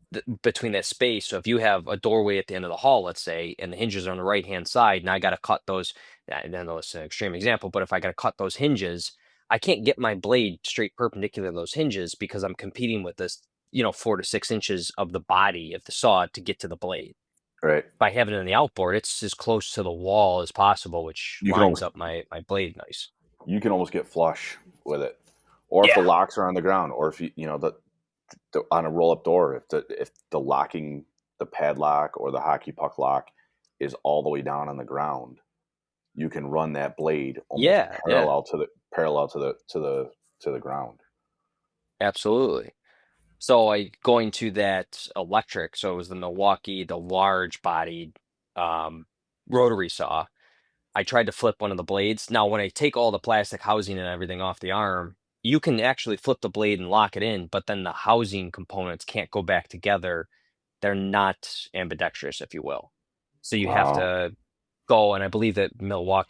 between that space. So if you have a doorway at the end of the hall, let's say, and the hinges are on the right hand side, and I got to cut those, and then it's an extreme example, but if I got to cut those hinges, I can't get my blade straight perpendicular to those hinges because I'm competing with this, 4 to 6 inches of the body of the saw to get to the blade. Right. By having it in the outboard, it's as close to the wall as possible, which You can lines almost up my blade nice. you can almost get flush with it. Or if the Yeah. locks are on the ground, or if the on a roll up door, if the locking the padlock or the hockey puck lock is all the way down on the ground, you can run that blade almost Yeah, yeah, parallel to the ground. absolutely. So I going to that electric, so it was the Milwaukee, the large bodied um, rotary saw. I tried to flip one of the blades. Now, when I take all the plastic housing and everything off the arm, you can actually flip the blade and lock it in, but then the housing components can't go back together. They're not ambidextrous, if you will. So you have Wow. to go, and I believe that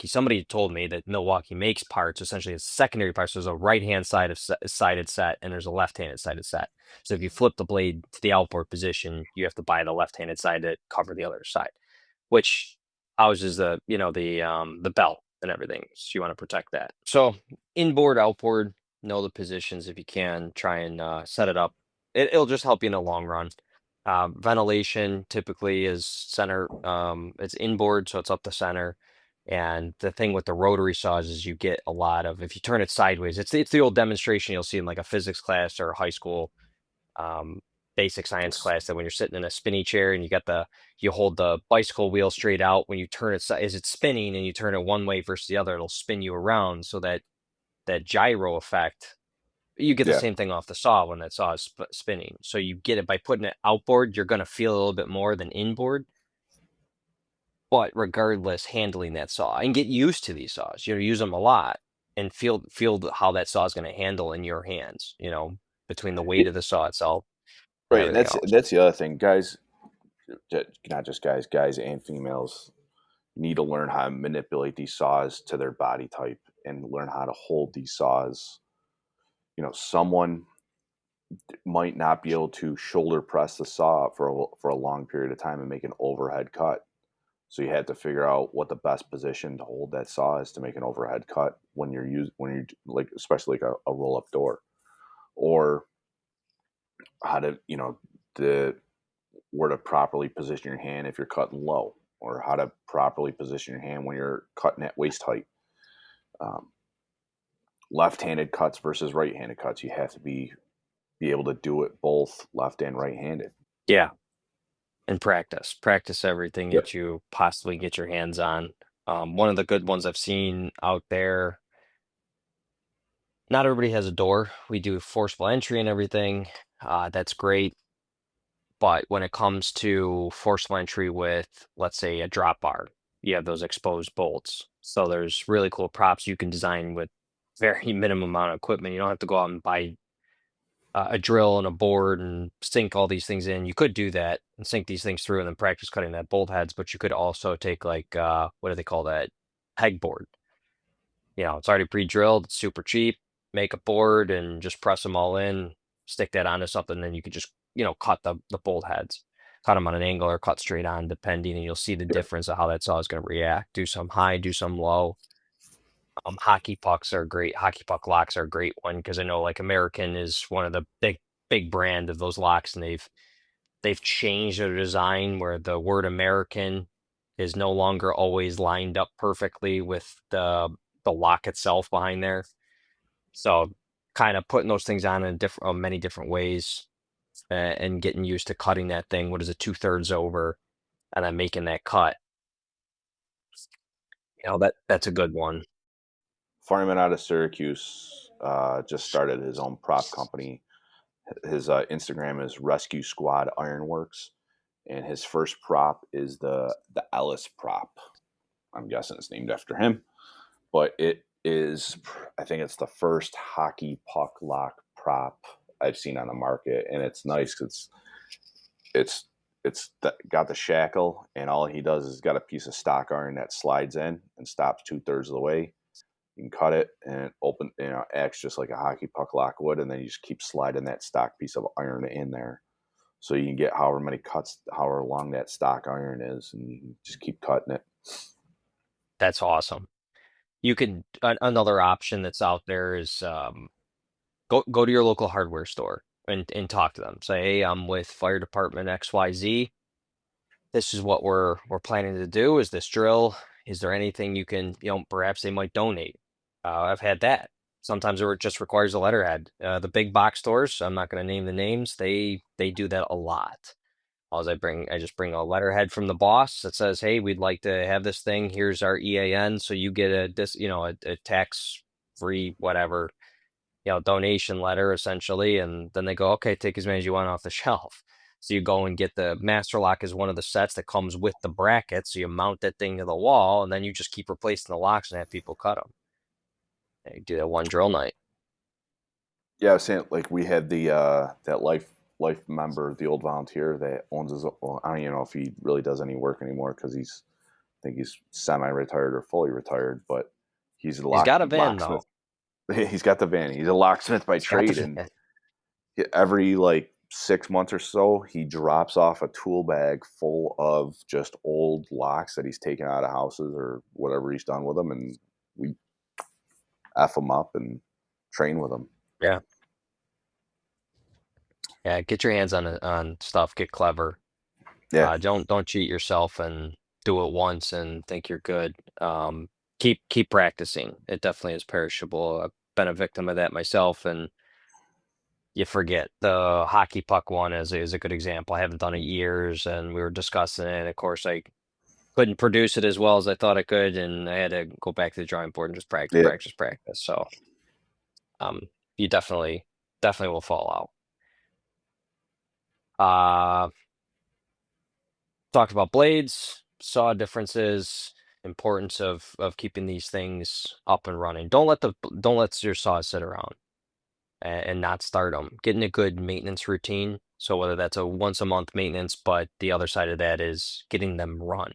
somebody told me that Milwaukee makes parts, essentially it's secondary parts. There's a right-hand side of sided set, and there's a left-handed sided set. So if you flip the blade to the outboard position, you have to buy the left-handed side to cover the other side, which houses the belt and everything. So you want to protect that. So inboard, outboard, know the positions if you can. Try and set it up. It'll just help you in the long run. Ventilation typically is center. It's inboard, so it's up the center. And the thing with the rotary saws is you get a lot of, if you turn it sideways, it's the old demonstration you'll see in like a physics class or high school. Um, basic science It's, class that when you're sitting in a spinny chair and you hold the bicycle wheel straight out, when you turn it, as it's spinning and you turn it one way versus the other, it'll spin you around so that that gyro effect, you get the yeah. same thing off the saw when that saw is spinning. So you get it by putting it outboard, you're going to feel a little bit more than inboard. But regardless, handling that saw and get used to these saws, use them a lot and feel how that saw is going to handle in your hands, between the weight It- of the saw itself and right, and everything else. that's the other thing, guys. Not just guys, guys and females need to learn how to manipulate these saws to their body type and learn how to hold these saws. Someone might not be able to shoulder press the saw for a long period of time and make an overhead cut. So you had to figure out what the best position to hold that saw is to make an overhead cut when you're like, especially like a roll up door, or how to the where to properly position your hand if you're cutting low, or how to properly position your hand when you're cutting at waist height. Um, Left-handed cuts versus right-handed cuts. You have to be able to do it both left and right-handed. Yeah. And practice everything Yep. that you possibly get your hands on. One of the good ones I've seen out there, not everybody has a door. We do forcible entry and everything. That's great. But when it comes to forcible entry with, let's say, a drop bar, you have those exposed bolts. So there's really cool props you can design with very minimum amount of equipment. You don't have to go out and buy a drill and a board and sink all these things in. You could do that and sink these things through and then practice cutting that bolt heads, but you could also take like what do they call that? Pegboard. It's already pre-drilled, it's super cheap. Make a board and just press them all in, stick that onto something, then you could just, cut the bolt heads. Cut them on an angle or cut straight on, depending, and you'll see the Yep. difference of how that saw is going to react. Do some high, do some low. Hockey pucks are great. Hockey puck locks are a great one because I know like American is one of the big brand of those locks, and they've changed their design where the word American is no longer always lined up perfectly with the lock itself behind there. So kind of putting those things on in many different ways, and getting used to cutting that thing. What is it, 2/3 over, and then making that cut. That's a good one. Fireman out of Syracuse just started his own prop company. His Instagram is Rescue Squad Ironworks, and his first prop is the Ellis prop. I'm guessing it's named after him, but it is, I think it's the first hockey puck lock prop I've seen on the market, and it's nice because it's got the shackle, and all he does is got a piece of stock iron that slides in and stops 2/3 of the way. You can cut it and it acts just like a hockey puck lock would, and then you just keep sliding that stock piece of iron in there. So you can get however many cuts, however long that stock iron is, and you can just keep cutting it. That's awesome. You could another option that's out there is go to your local hardware store and talk to them. Say, hey, I'm with fire department XYZ. This is what we're planning to do. Is this drill? Is there anything you can, perhaps they might donate? I've had that. Sometimes it just requires a letterhead. The big box stores, I'm not going to name the names. They do that a lot. I just bring a letterhead from the boss that says, "Hey, we'd like to have this thing. Here's our EAN, so you get a tax free whatever, donation letter essentially." And then they go, "Okay, take as many as you want off the shelf." So you go and get the master lock is one of the sets that comes with the bracket. So you mount that thing to the wall, and then you just keep replacing the locks and have people cut them. You do that one drill night. Yeah, I was saying, like, we had the that life member, the old volunteer that owns his. Well, I don't even know if he really does any work anymore because I think he's semi-retired or fully retired, but he's a He's got a van locksmith. though. He's got the van. He's a locksmith by He's got the trade, and van. every like 6 months or so, he drops off a tool bag full of just old locks that he's taken out of houses or whatever he's done with them, and we f them up and train with them. Yeah, yeah. Get your hands on stuff. Get clever. Yeah, Don't cheat yourself and do it once and think you're good. Keep practicing. It definitely is perishable. I've been a victim of that myself, and you forget. The hockey puck one is a good example. I haven't done it years, and we were discussing it. Of course, I couldn't produce it as well as I thought I could, and I had to go back to the drawing board and just practice, Yeah, practice, practice. So, um, you definitely will fall out. Talked about blades, saw differences, importance of keeping these things up and running. Don't let your saws sit around and not start them. Getting a good maintenance routine. So whether that's a once a month maintenance, but the other side of that is getting them run.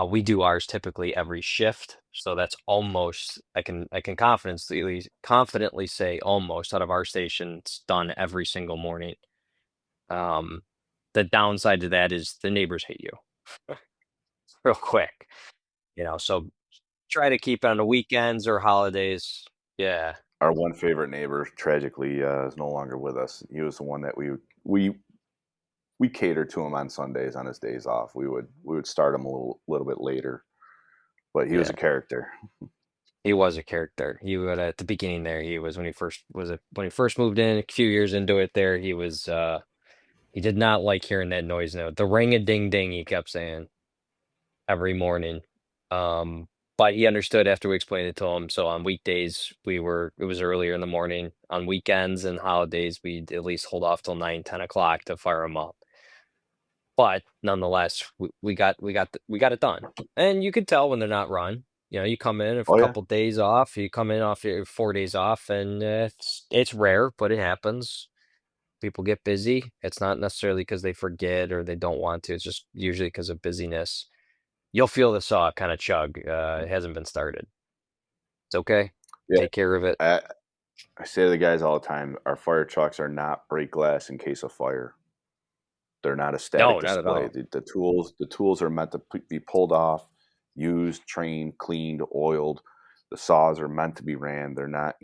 We do ours typically every shift, so that's almost I can confidently say almost out of our station it's done every single morning. Um, the downside to that is the neighbors hate you real quick, so try to keep it on the weekends or holidays. Yeah, our one favorite neighbor tragically is no longer with us. He was the one that we we catered to him on Sundays on his days off. We would start him a little bit later, but he was a yeah. character. He was a character. He would at the beginning there. He was when he first moved in. A few years into it, there he was. He did not like hearing that noise note. The ring a ding ding. He kept saying every morning. Um, but he understood after we explained it to him. So on weekdays it was earlier in the morning. On weekends and holidays, we'd at least hold off till 9, 10 o'clock to fire him up. But nonetheless, we got it done. And you could tell when they're not run. You come in for a Oh yeah, couple days off. You come in off your 4 days off, and it's rare, but it happens. People get busy. It's not necessarily because they forget or they don't want to. It's just usually because of busyness. You'll feel the saw kind of chug. It hasn't been started. It's okay. yeah. Take care of it. I, I say to the guys all the time, our fire trucks are not break glass in case of fire. They're not a static No, not at display. all. The tools are meant to be pulled off, used, trained, cleaned, oiled. The saws are meant to be ran. They're not,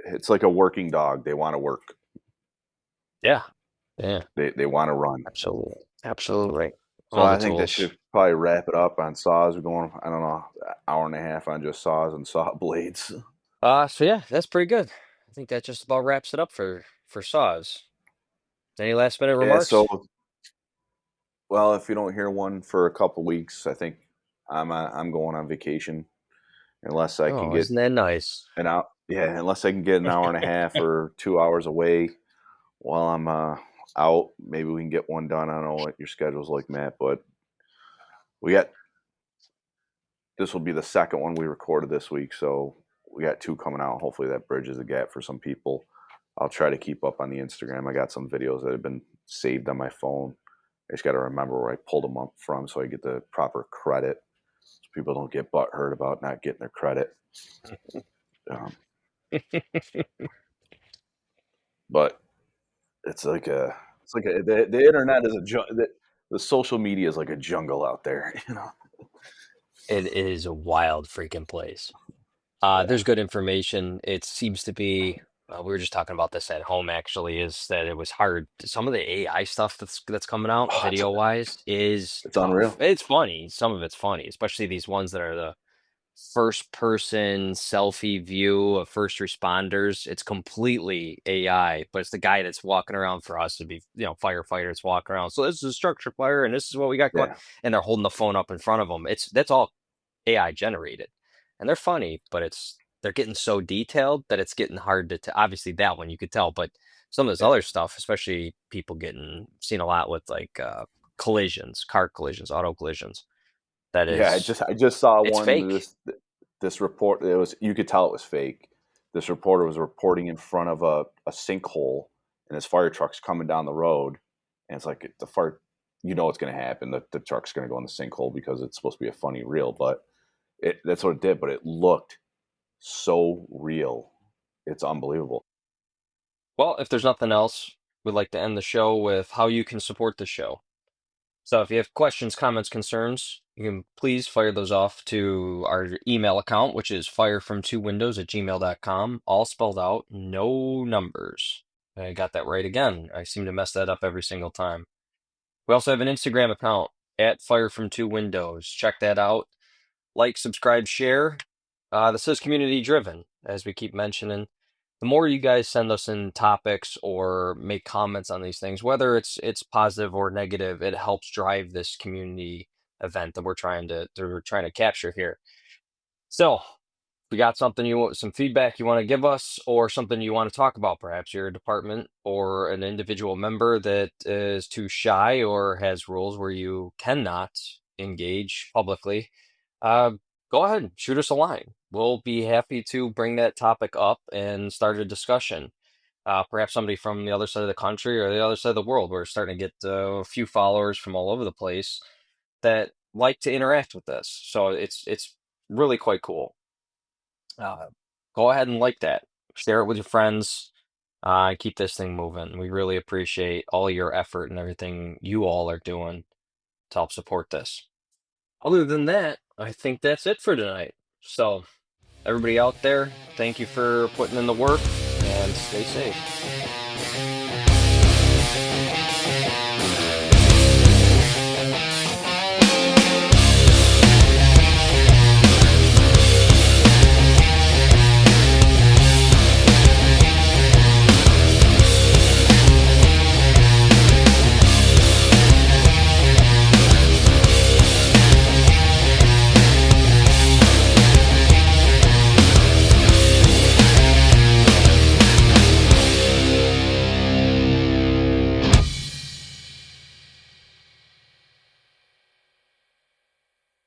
it's like a working dog. They want to work. Yeah, yeah, They want to run. absolutely, absolutely. So All the I think that tools. should probably wrap it up on saws. We're going, I don't know, an hour and a half on just saws and saw blades. So yeah, that's pretty good. I think that just about wraps it up for saws. Any last minute Yeah. remarks? So, well, if you don't hear one for a couple weeks, I think I'm going on vacation unless I can Oh, get isn't that nice? an out. Yeah, unless I can get an hour and a half or 2 hours away while I'm out. Maybe we can get one done. I don't know what your schedule's like, Matt, but we got this will be the second one we recorded this week, so we got two coming out. Hopefully that bridges the gap for some people. I'll try to keep up on the Instagram. I got some videos that have been saved on my phone. I just got to remember where I pulled them up from so I get the proper credit. So people don't get butthurt about not getting their credit. Um, but the internet is the social media is like a jungle out there. It is a wild freaking place. Yeah. There's good information. It seems to be. We were just talking about this at home. Actually, is that it was hard. Some of the AI stuff that's coming out Oh, video wise is it's tough. unreal. It's funny. Some of it's funny, especially these ones that are the first person selfie view of first responders. It's completely AI, but it's the guy that's walking around for us to be, firefighters walking around. So this is a structure fire, and this is what we got going. Yeah. And they're holding the phone up in front of them. That's all AI generated, and they're funny, but they're getting so detailed that it's getting hard to. Obviously, that one you could tell, but some of this Yeah. other stuff, especially people getting seen a lot with like collisions, car collisions, auto collisions. That Yeah, I is, just saw it's one fake. this report. It was you could tell it was fake. This reporter was reporting in front of a sinkhole, and his fire truck's coming down the road, and it's like the fire. You know what's going to happen. The truck's going to go in the sinkhole because it's supposed to be a funny reel, but that's what it did. But it looked so real. It's unbelievable. Well, if there's nothing else, we'd like to end the show with how you can support the show. So if you have questions, comments, concerns, you can please fire those off to our email account, which is firefrom2windows@gmail.com, all spelled out, no numbers. I got that right again. I seem to mess that up every single time. We also have an Instagram account at firefrom2windows. Check that out. Like, subscribe, share. This is community driven, as we keep mentioning. the more you guys send us in topics or make comments on these things, whether it's positive or negative, it helps drive this community event that we're trying to capture here. So, we got something some feedback you want to give us, or something you want to talk about, perhaps your department or an individual member that is too shy or has rules where you cannot engage publicly, uh, go ahead and shoot us a line. We'll be happy to bring that topic up and start a discussion. Perhaps somebody from the other side of the country or the other side of the world. We're starting to get a few followers from all over the place that like to interact with this. So it's really quite cool. uh, Go ahead and like that. Share it with your friends. Keep this thing moving. We really appreciate all your effort and everything you all are doing to help support this. Other than that, I think that's it for tonight. So, everybody out there, thank you for putting in the work and stay safe.